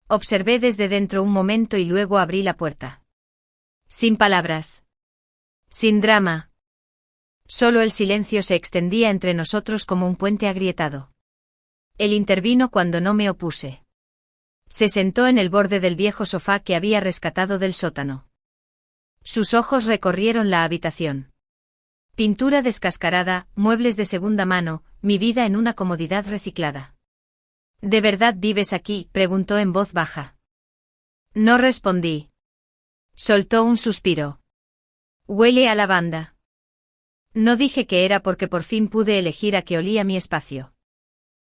S1: Observé desde dentro un momento y luego abrí la puerta. Sin palabras. Sin drama. Solo el silencio se extendía entre nosotros como un puente agrietado. Él intervino cuando no me opuse. Se sentó en el borde del viejo sofá que había rescatado del sótano. Sus ojos recorrieron la habitación. Pintura descascarada, muebles de segunda mano, mi vida en una comodidad reciclada. ¿De verdad vives aquí?, preguntó en voz baja. No respondí. Soltó un suspiro. Huele a lavanda. No dije que era porque por fin pude elegir a qué olía mi espacio.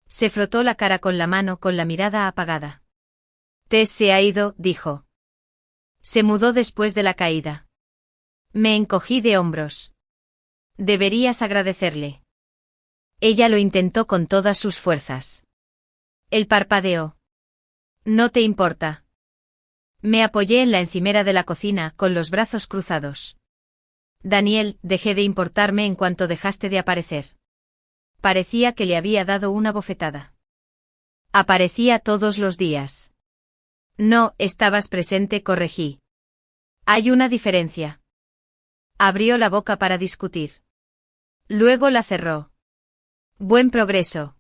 S1: Se frotó la cara con la mano con la mirada apagada. Tess se ha ido, dijo. Se mudó después de la caída. Me encogí de hombros. Deberías agradecerle. Ella lo intentó con todas sus fuerzas. Él parpadeó. No te importa. Me apoyé en la encimera de la cocina, con los brazos cruzados. Daniel, dejé de importarme en cuanto dejaste de aparecer. Parecía que le había dado una bofetada. Aparecía todos los días. No, estabas presente, corregí. Hay una diferencia. Abrió la boca para discutir. Luego la cerró. Buen progreso.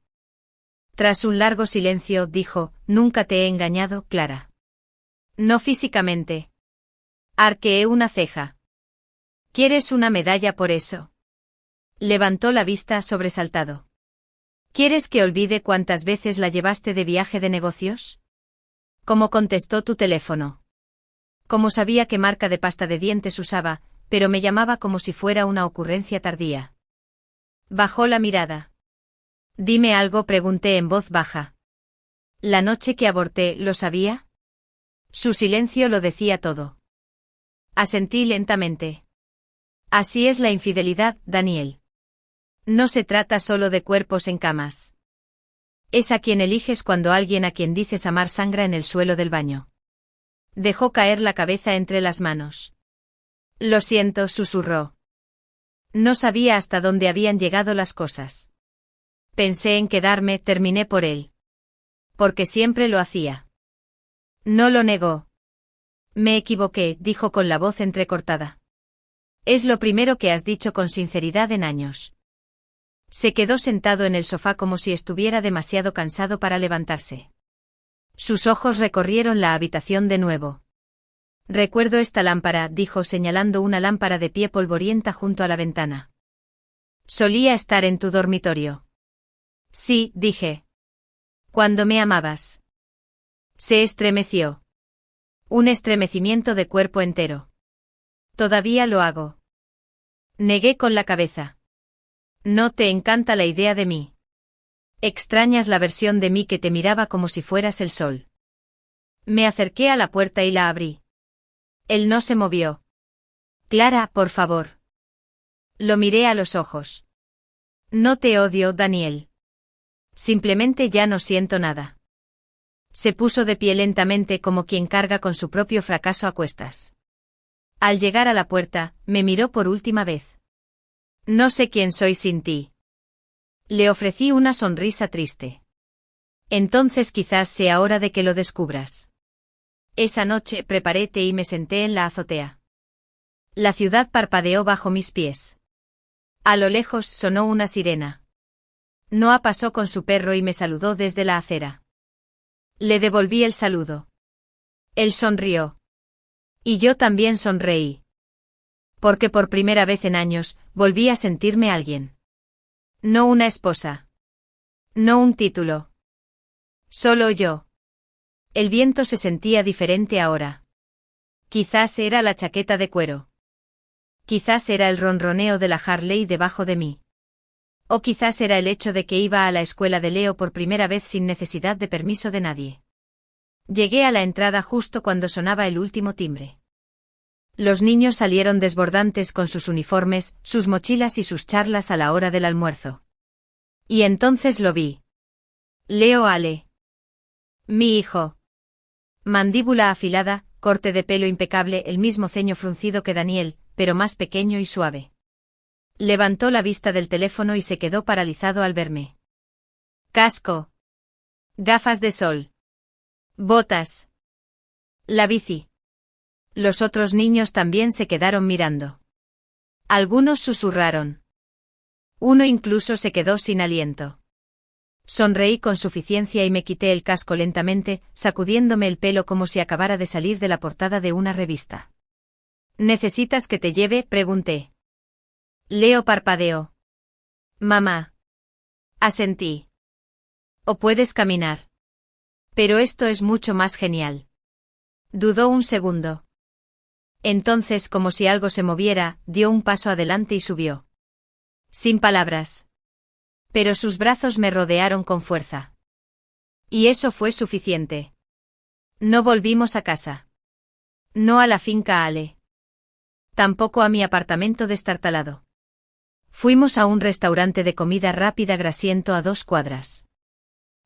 S1: Tras un largo silencio, dijo, nunca te he engañado, Clara. No físicamente. Arqueé una ceja. ¿Quieres una medalla por eso? Levantó la vista sobresaltado. ¿Quieres que olvide cuántas veces la llevaste de viaje de negocios? ¿Cómo contestó tu teléfono? ¿Cómo sabía qué marca de pasta de dientes usaba, pero me llamaba como si fuera una ocurrencia tardía? Bajó la mirada. Dime algo, pregunté en voz baja. ¿La noche que aborté, lo sabía? Su silencio lo decía todo. Asentí lentamente. Así es la infidelidad, Daniel. No se trata solo de cuerpos en camas. Es a quien eliges cuando alguien a quien dices amar sangra en el suelo del baño. Dejó caer la cabeza entre las manos. Lo siento, susurró. No sabía hasta dónde habían llegado las cosas. Pensé en quedarme, terminé por él. Porque siempre lo hacía. No lo negó. Me equivoqué, dijo con la voz entrecortada. Es lo primero que has dicho con sinceridad en años. Se quedó sentado en el sofá como si estuviera demasiado cansado para levantarse. Sus ojos recorrieron la habitación de nuevo. Recuerdo esta lámpara, dijo señalando una lámpara de pie polvorienta junto a la ventana. Solía estar en tu dormitorio. Sí, dije. Cuando me amabas. Se estremeció. Un estremecimiento de cuerpo entero. Todavía lo hago. Negué con la cabeza. ¿No te encanta la idea de mí? Extrañas la versión de mí que te miraba como si fueras el sol. Me acerqué a la puerta y la abrí. Él no se movió. Clara, por favor. Lo miré a los ojos. No te odio, Daniel. Simplemente ya no siento nada. Se puso de pie lentamente como quien carga con su propio fracaso a cuestas. Al llegar a la puerta, me miró por última vez. No sé quién soy sin ti. Le ofrecí una sonrisa triste. Entonces quizás sea hora de que lo descubras. Esa noche preparé té y me senté en la azotea. La ciudad parpadeó bajo mis pies. A lo lejos sonó una sirena. Noah pasó con su perro y me saludó desde la acera. Le devolví el saludo. Él sonrió. Y yo también sonreí. Porque por primera vez en años, volví a sentirme alguien. No una esposa. No un título. Solo yo. El viento se sentía diferente ahora. Quizás era la chaqueta de cuero. Quizás era el ronroneo de la Harley debajo de mí. O quizás era el hecho de que iba a la escuela de Leo por primera vez sin necesidad de permiso de nadie. Llegué a la entrada justo cuando sonaba el último timbre. Los niños salieron desbordantes con sus uniformes, sus mochilas y sus charlas a la hora del almuerzo. Y entonces lo vi. Leo Ale. Mi hijo. Mandíbula afilada, corte de pelo impecable, el mismo ceño fruncido que Daniel, pero más pequeño y suave. Levantó la vista del teléfono y se quedó paralizado al verme. Casco. Gafas de sol. Botas. La bici. Los otros niños también se quedaron mirando. Algunos susurraron. Uno incluso se quedó sin aliento. Sonreí con suficiencia y me quité el casco lentamente, sacudiéndome el pelo como si acabara de salir de la portada de una revista. ¿Necesitas que te lleve?, pregunté. Leo parpadeó. Mamá. Asentí. O puedes caminar. Pero esto es mucho más genial. Dudó un segundo. Entonces, como si algo se moviera, dio un paso adelante y subió. Sin palabras. Pero sus brazos me rodearon con fuerza. Y eso fue suficiente. No volvimos a casa. No a la finca Ale. Tampoco a mi apartamento destartalado. Fuimos a un restaurante de comida rápida grasiento a 2 cuadras.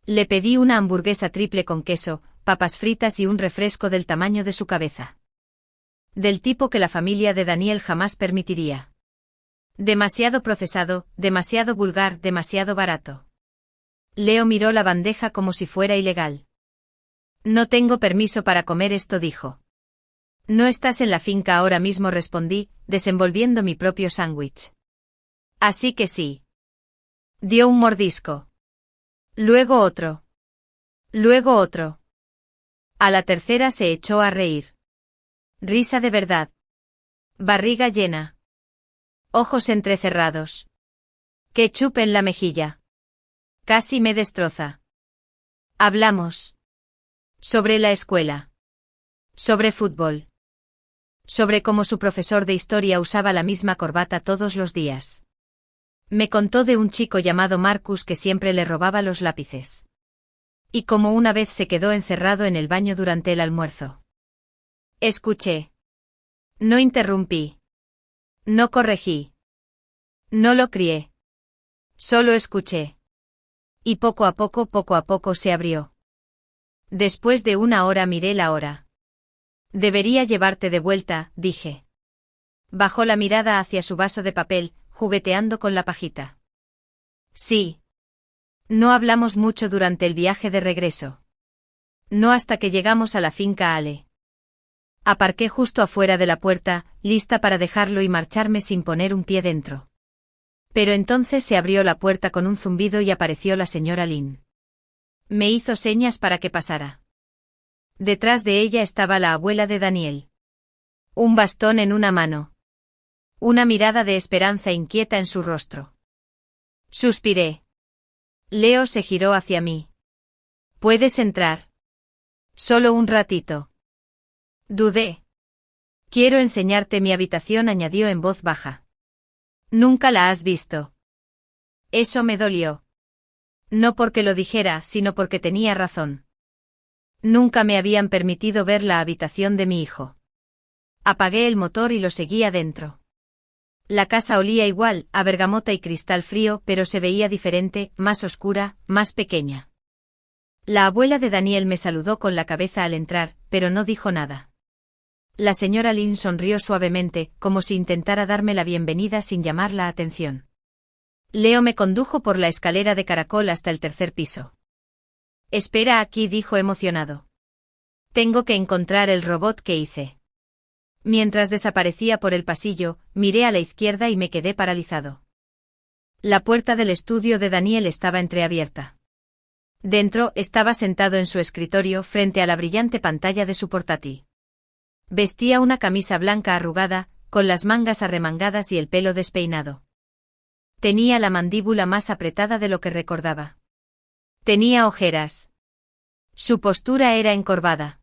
S1: Le pedí una hamburguesa triple con queso, papas fritas y un refresco del tamaño de su cabeza. Del tipo que la familia de Daniel jamás permitiría. Demasiado procesado, demasiado vulgar, demasiado barato. Leo miró la bandeja como si fuera ilegal. No tengo permiso para comer esto, dijo. No estás en la finca ahora mismo, respondí, desenvolviendo mi propio sándwich. Así que sí. Dio un mordisco. Luego otro. Luego otro. A la tercera se echó a reír. Risa de verdad. Barriga llena. Ojos entrecerrados. Ketchup en la mejilla. Casi me destroza. Hablamos. Sobre la escuela. Sobre fútbol. Sobre cómo su profesor de historia usaba la misma corbata todos los días. Me contó de un chico llamado Marcus que siempre le robaba los lápices. Y cómo una vez se quedó encerrado en el baño durante el almuerzo. Escuché. No interrumpí. No corregí. No lo crié. Solo escuché. Y poco a poco se abrió. Después de 1 hora miré la hora. Debería llevarte de vuelta, dije. Bajó la mirada hacia su vaso de papel, jugueteando con la pajita. Sí. No hablamos mucho durante el viaje de regreso. No hasta que llegamos a la finca Ale. Aparqué justo afuera de la puerta, lista para dejarlo y marcharme sin poner un pie dentro. Pero entonces se abrió la puerta con un zumbido y apareció la señora Lynn. Me hizo señas para que pasara. Detrás de ella estaba la abuela de Daniel. Un bastón en una mano. Una mirada de esperanza inquieta en su rostro. Suspiré. Leo se giró hacia mí. ¿Puedes entrar? Solo un ratito. Dudé. Quiero enseñarte mi habitación, añadió en voz baja. Nunca la has visto. Eso me dolió. No porque lo dijera, sino porque tenía razón. Nunca me habían permitido ver la habitación de mi hijo. Apagué el motor y lo seguí adentro. La casa olía igual, a bergamota y cristal frío, pero se veía diferente, más oscura, más pequeña. La abuela de Daniel me saludó con la cabeza al entrar, pero no dijo nada. La señora Lynn sonrió suavemente, como si intentara darme la bienvenida sin llamar la atención. Leo me condujo por la escalera de caracol hasta el tercer piso. Espera aquí, dijo emocionado. Tengo que encontrar el robot que hice. Mientras desaparecía por el pasillo, miré a la izquierda y me quedé paralizado. La puerta del estudio de Daniel estaba entreabierta. Dentro, estaba sentado en su escritorio frente a la brillante pantalla de su portátil. Vestía una camisa blanca arrugada, con las mangas arremangadas y el pelo despeinado. Tenía la mandíbula más apretada de lo que recordaba. Tenía ojeras. Su postura era encorvada.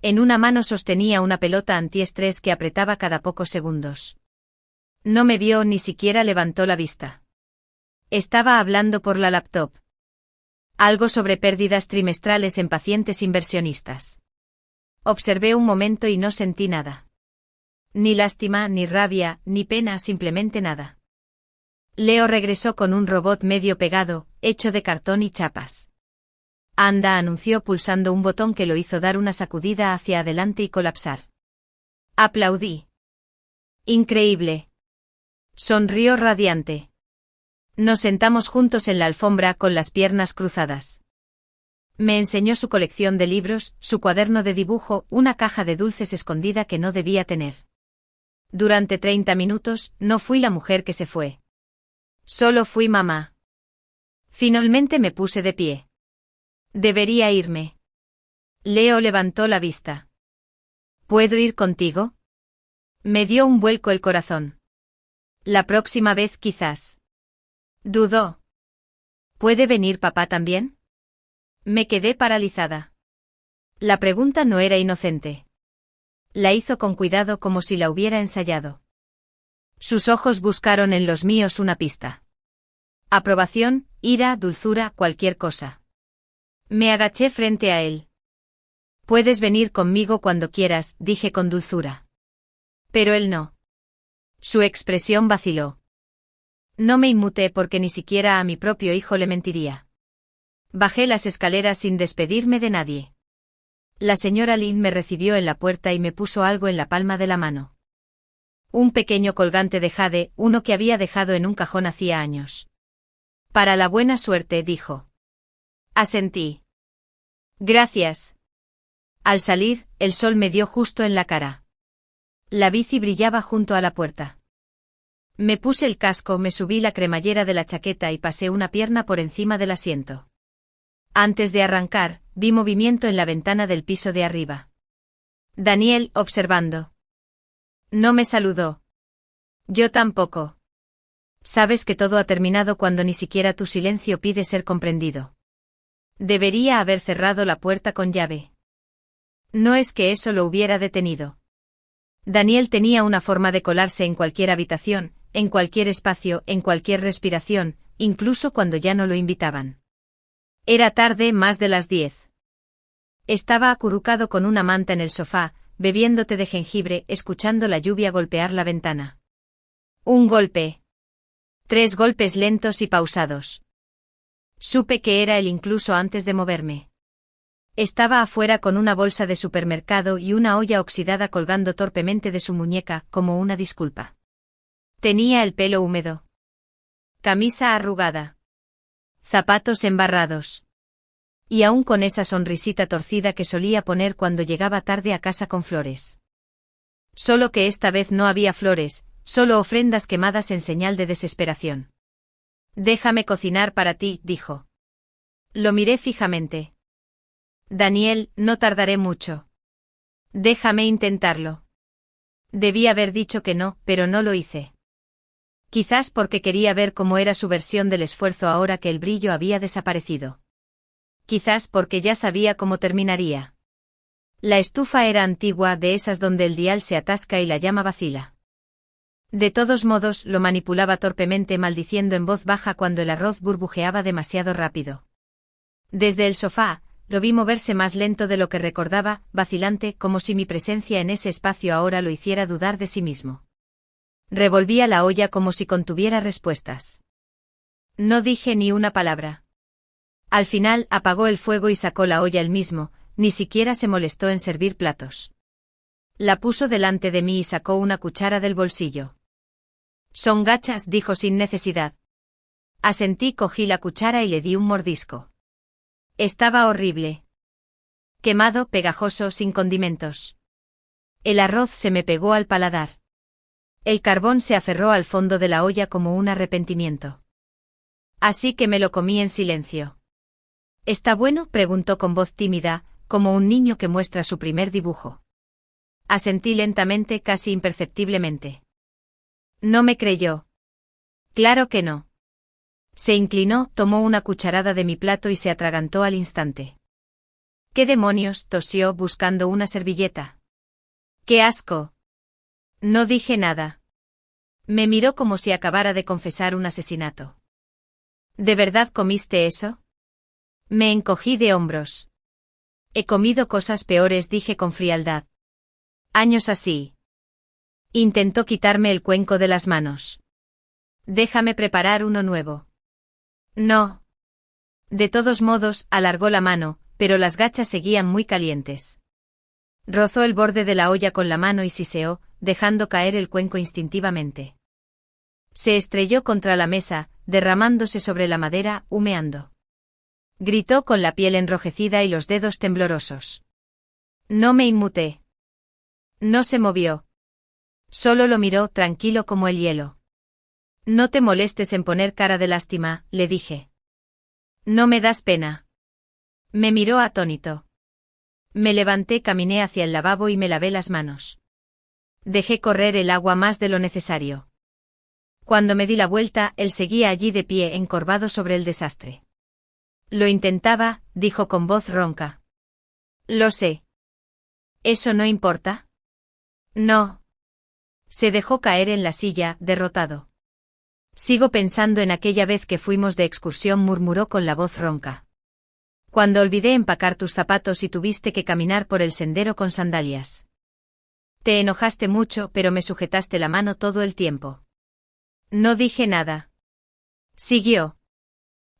S1: En una mano sostenía una pelota antiestrés que apretaba cada pocos segundos. No me vio, ni siquiera levantó la vista. Estaba hablando por la laptop. Algo sobre pérdidas trimestrales en pacientes inversionistas. Observé un momento y no sentí nada. Ni lástima, ni rabia, ni pena, simplemente nada. Leo regresó con un robot medio pegado, hecho de cartón y chapas. Anda, anunció pulsando un botón que lo hizo dar una sacudida hacia adelante y colapsar. Aplaudí. Increíble. Sonrió radiante. Nos sentamos juntos en la alfombra con las piernas cruzadas. Me enseñó su colección de libros, su cuaderno de dibujo, una caja de dulces escondida que no debía tener. Durante 30 minutos, no fui la mujer que se fue. Solo fui mamá. Finalmente me puse de pie. Debería irme. Leo levantó la vista. ¿Puedo ir contigo? Me dio un vuelco el corazón. La próxima vez quizás. Dudó. ¿Puede venir papá también? Me quedé paralizada. La pregunta no era inocente. La hizo con cuidado como si la hubiera ensayado. Sus ojos buscaron en los míos una pista. Aprobación, ira, dulzura, cualquier cosa. Me agaché frente a él. Puedes venir conmigo cuando quieras, dije con dulzura. Pero él no. Su expresión vaciló. No me inmuté porque ni siquiera a mi propio hijo le mentiría. Bajé las escaleras sin despedirme de nadie. La señora Lynn me recibió en la puerta y me puso algo en la palma de la mano. Un pequeño colgante de jade, uno que había dejado en un cajón hacía años. Para la buena suerte, dijo. Asentí. Gracias. Al salir, el sol me dio justo en la cara. La bici brillaba junto a la puerta. Me puse el casco, me subí la cremallera de la chaqueta y pasé una pierna por encima del asiento. Antes de arrancar, vi movimiento en la ventana del piso de arriba. Daniel, observando. No me saludó. Yo tampoco. Sabes que todo ha terminado cuando ni siquiera tu silencio pide ser comprendido. Debería haber cerrado la puerta con llave. No es que eso lo hubiera detenido. Daniel tenía una forma de colarse en cualquier habitación, en cualquier espacio, en cualquier respiración, incluso cuando ya no lo invitaban. Era tarde, más de las 10. Estaba acurrucado con una manta en el sofá, bebiendo té de jengibre, escuchando la lluvia golpear la ventana. Un golpe. 3 golpes lentos y pausados. Supe que era él incluso antes de moverme. Estaba afuera con una bolsa de supermercado y una olla oxidada colgando torpemente de su muñeca, como una disculpa. Tenía el pelo húmedo. Camisa arrugada. Zapatos embarrados. Y aún con esa sonrisita torcida que solía poner cuando llegaba tarde a casa con flores. Solo que esta vez no había flores, solo ofrendas quemadas en señal de desesperación. Déjame cocinar para ti, dijo. Lo miré fijamente. Daniel, no tardaré mucho. Déjame intentarlo. Debí haber dicho que no, pero no lo hice. Quizás porque quería ver cómo era su versión del esfuerzo ahora que el brillo había desaparecido. Quizás porque ya sabía cómo terminaría. La estufa era antigua, de esas donde el dial se atasca y la llama vacila. De todos modos, lo manipulaba torpemente, maldiciendo en voz baja cuando el arroz burbujeaba demasiado rápido. Desde el sofá, lo vi moverse más lento de lo que recordaba, vacilante, como si mi presencia en ese espacio ahora lo hiciera dudar de sí mismo. Revolvía la olla como si contuviera respuestas. No dije ni una palabra. Al final apagó el fuego y sacó la olla él mismo, ni siquiera se molestó en servir platos. La puso delante de mí y sacó una cuchara del bolsillo. Son gachas, dijo sin necesidad. Asentí, cogí la cuchara y le di un mordisco. Estaba horrible. Quemado, pegajoso, sin condimentos. El arroz se me pegó al paladar. El carbón se aferró al fondo de la olla como un arrepentimiento. Así que me lo comí en silencio. ¿Está bueno?, preguntó con voz tímida, como un niño que muestra su primer dibujo. Asentí lentamente, casi imperceptiblemente. No me creyó. Claro que no. Se inclinó, tomó una cucharada de mi plato y se atragantó al instante. ¿Qué demonios?, tosió, buscando una servilleta. ¡Qué asco! No dije nada. Me miró como si acabara de confesar un asesinato. ¿De verdad comiste eso? Me encogí de hombros. He comido cosas peores, dije con frialdad. Años así. Intentó quitarme el cuenco de las manos. Déjame preparar uno nuevo. No. De todos modos, alargó la mano, pero las gachas seguían muy calientes. Rozó el borde de la olla con la mano y siseó, dejando caer el cuenco instintivamente. Se estrelló contra la mesa, derramándose sobre la madera, humeando. Gritó con la piel enrojecida y los dedos temblorosos. No me inmuté. No se movió. Solo lo miró, tranquilo como el hielo. No te molestes en poner cara de lástima, le dije. No me das pena. Me miró atónito. Me levanté, caminé hacia el lavabo y me lavé las manos. Dejé correr el agua más de lo necesario. Cuando me di la vuelta, él seguía allí de pie, encorvado sobre el desastre. Lo intentaba, dijo con voz ronca. Lo sé. ¿Eso no importa? No. Se dejó caer en la silla, derrotado. Sigo pensando en aquella vez que fuimos de excursión, murmuró con la voz ronca. Cuando olvidé empacar tus zapatos y tuviste que caminar por el sendero con sandalias. Te enojaste mucho, pero me sujetaste la mano todo el tiempo. No dije nada. Siguió.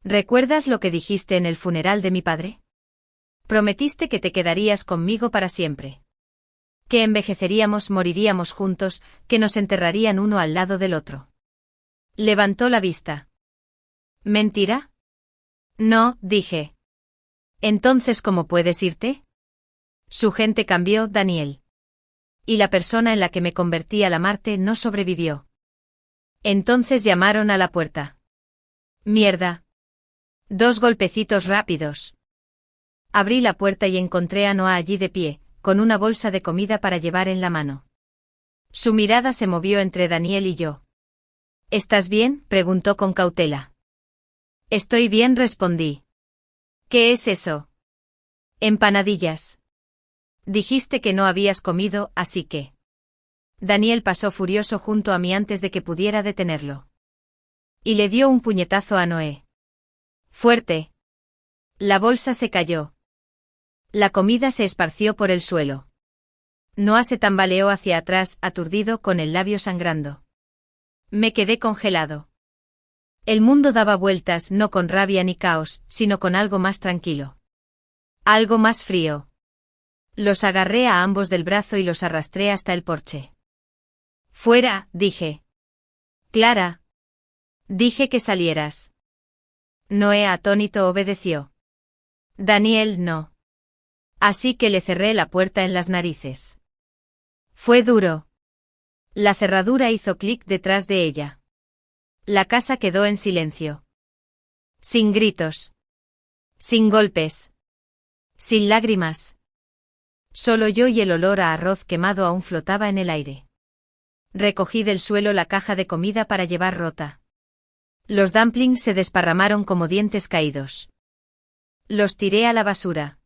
S1: ¿Recuerdas lo que dijiste en el funeral de mi padre? Prometiste que te quedarías conmigo para siempre. Que envejeceríamos, moriríamos juntos, que nos enterrarían uno al lado del otro. Levantó la vista. ¿Mentira? No, dije. Entonces, ¿cómo puedes irte? Su gente cambió, Daniel. Y la persona en la que me convertí al amarte no sobrevivió. Entonces llamaron a la puerta. Mierda. 2 golpecitos rápidos. Abrí la puerta y encontré a Noah allí de pie, con una bolsa de comida para llevar en la mano. Su mirada se movió entre Daniel y yo. ¿Estás bien?, preguntó con cautela. Estoy bien, respondí. ¿Qué es eso? Empanadillas. Dijiste que no habías comido, así que... Daniel pasó furioso junto a mí antes de que pudiera detenerlo. Y le dio un puñetazo a Noé. Fuerte. La bolsa se cayó. La comida se esparció por el suelo. Noah se tambaleó hacia atrás, aturdido, con el labio sangrando. Me quedé congelado. El mundo daba vueltas, no con rabia ni caos, sino con algo más tranquilo. Algo más frío. Los agarré a ambos del brazo y los arrastré hasta el porche. Fuera, dije. Clara. Dije que salieras. Noé, atónito, obedeció. Daniel no. Así que le cerré la puerta en las narices. Fue duro. La cerradura hizo clic detrás de ella. La casa quedó en silencio. Sin gritos. Sin golpes. Sin lágrimas. Solo yo y el olor a arroz quemado aún flotaba en el aire. Recogí del suelo la caja de comida para llevar rota. Los dumplings se desparramaron como dientes caídos. Los tiré a la basura.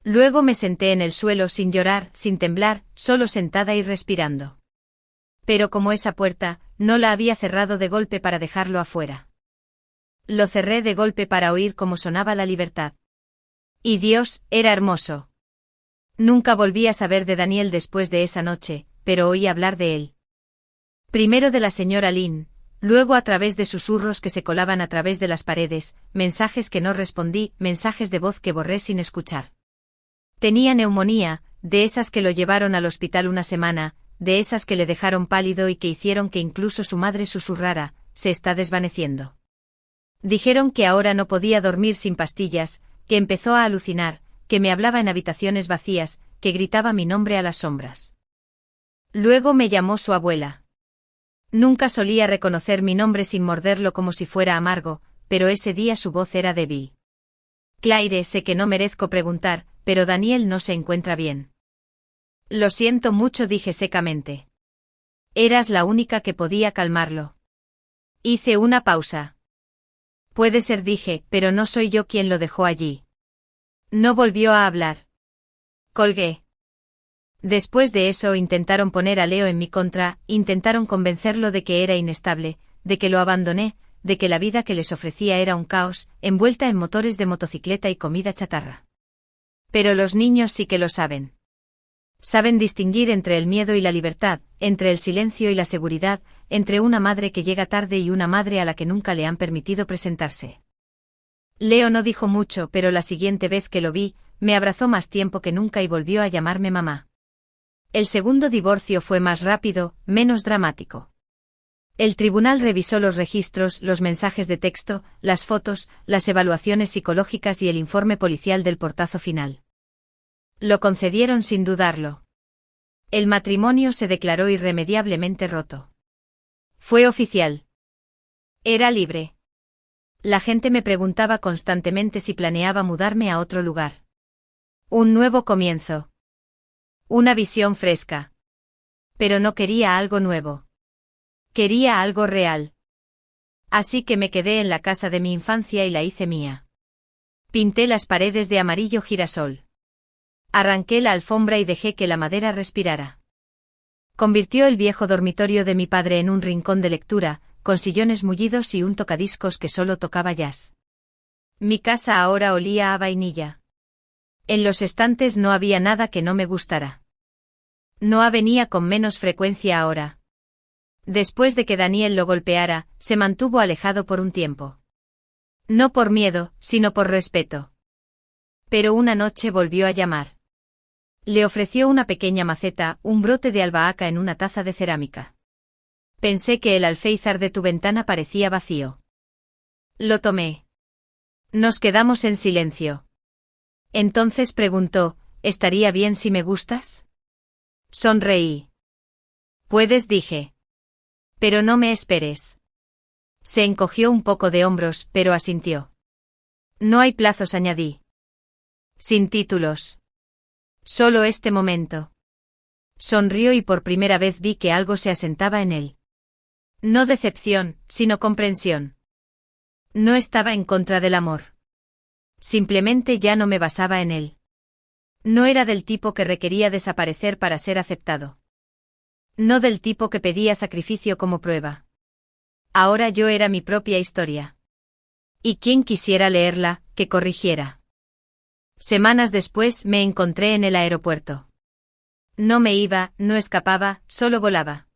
S1: Luego me senté en el suelo sin llorar, sin temblar, solo sentada y respirando. Pero como esa puerta, no la había cerrado de golpe para dejarlo afuera. Lo cerré de golpe para oír cómo sonaba la libertad. Y Dios, era hermoso. Nunca volví a saber de Daniel después de esa noche, pero oí hablar de él. Primero de la señora Lynn, luego a través de susurros que se colaban a través de las paredes, mensajes que no respondí, mensajes de voz que borré sin escuchar. Tenía neumonía, de esas que lo llevaron al hospital una semana, de esas que le dejaron pálido y que hicieron que incluso su madre susurrara, se está desvaneciendo. Dijeron que ahora no podía dormir sin pastillas, que empezó a alucinar, que me hablaba en habitaciones vacías, que gritaba mi nombre a las sombras. Luego me llamó su abuela. Nunca solía reconocer mi nombre sin morderlo como si fuera amargo, pero ese día su voz era débil. Claire, sé que no merezco preguntar, pero Daniel no se encuentra bien. Lo siento mucho, dije secamente. Eras la única que podía calmarlo. Hice una pausa. Puede ser, dije, pero no soy yo quien lo dejó allí. No volvió a hablar. Colgué. Después de eso intentaron poner a Leo en mi contra, intentaron convencerlo de que era inestable, de que lo abandoné, de que la vida que les ofrecía era un caos, envuelta en motores de motocicleta y comida chatarra. Pero los niños sí que lo saben. Saben distinguir entre el miedo y la libertad, entre el silencio y la seguridad, entre una madre que llega tarde y una madre a la que nunca le han permitido presentarse. Leo no dijo mucho, pero la siguiente vez que lo vi, me abrazó más tiempo que nunca y volvió a llamarme mamá. El segundo divorcio fue más rápido, menos dramático. El tribunal revisó los registros, los mensajes de texto, las fotos, las evaluaciones psicológicas y el informe policial del portazo final. Lo concedieron sin dudarlo. El matrimonio se declaró irremediablemente roto. Fue oficial. Era libre. La gente me preguntaba constantemente si planeaba mudarme a otro lugar. Un nuevo comienzo. Una visión fresca. Pero no quería algo nuevo. Quería algo real. Así que me quedé en la casa de mi infancia y la hice mía. Pinté las paredes de amarillo girasol. Arranqué la alfombra y dejé que la madera respirara. Convirtió el viejo dormitorio de mi padre en un rincón de lectura, con sillones mullidos y un tocadiscos que solo tocaba jazz. Mi casa ahora olía a vainilla. En los estantes no había nada que no me gustara. Noah venía con menos frecuencia ahora. Después de que Daniel lo golpeara, se mantuvo alejado por un tiempo. No por miedo, sino por respeto. Pero una noche volvió a llamar. Le ofreció una pequeña maceta, un brote de albahaca en una taza de cerámica. Pensé que el alféizar de tu ventana parecía vacío. Lo tomé. Nos quedamos en silencio. Entonces preguntó, ¿estaría bien si me gustas? Sonreí. Puedes, dije. Pero no me esperes. Se encogió un poco de hombros, pero asintió. No hay plazos, añadí. Sin títulos. Solo este momento. Sonrió y por primera vez vi que algo se asentaba en él. No decepción, sino comprensión. No estaba en contra del amor. Simplemente ya no me basaba en él. No era del tipo que requería desaparecer para ser aceptado. No del tipo que pedía sacrificio como prueba. Ahora yo era mi propia historia. Y quien quisiera leerla, que corrigiera. Semanas después me encontré en el aeropuerto. No me iba, no escapaba, solo volaba.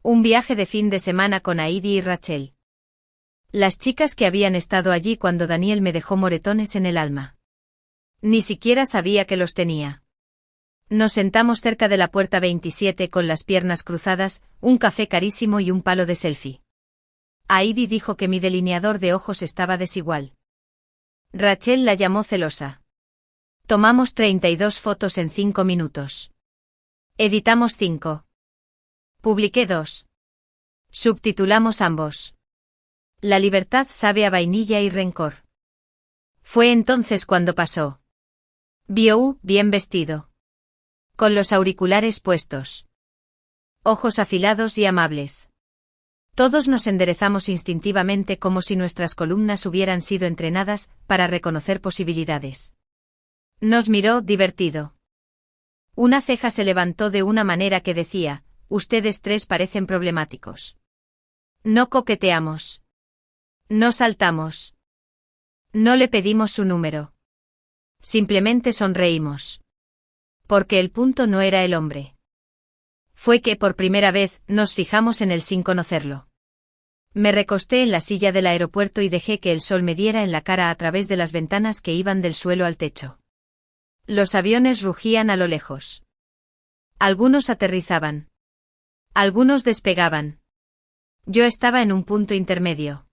S1: Un viaje de fin de semana con Ivy y Rachel. Las chicas que habían estado allí cuando Daniel me dejó moretones en el alma. Ni siquiera sabía que los tenía. Nos sentamos cerca de la puerta 27 con las piernas cruzadas, un café carísimo y un palo de selfie. Ivy dijo que mi delineador de ojos estaba desigual. Rachel la llamó celosa. Tomamos 32 fotos en 5 minutos. Editamos 5. Publiqué 2. Subtitulamos ambos. La libertad sabe a vainilla y rencor. Fue entonces cuando pasó. Vio bien vestido. Con los auriculares puestos. Ojos afilados y amables. Todos nos enderezamos instintivamente como si nuestras columnas hubieran sido entrenadas para reconocer posibilidades. Nos miró divertido. Una ceja se levantó de una manera que decía, ustedes tres parecen problemáticos. No coqueteamos. No saltamos. No le pedimos su número. Simplemente sonreímos. Porque el punto no era el hombre. Fue que por primera vez nos fijamos en él sin conocerlo. Me recosté en la silla del aeropuerto y dejé que el sol me diera en la cara a través de las ventanas que iban del suelo al techo. Los aviones rugían a lo lejos. Algunos aterrizaban. Algunos despegaban. Yo estaba en un punto intermedio.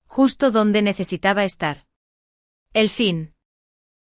S1: Justo donde necesitaba estar. El fin.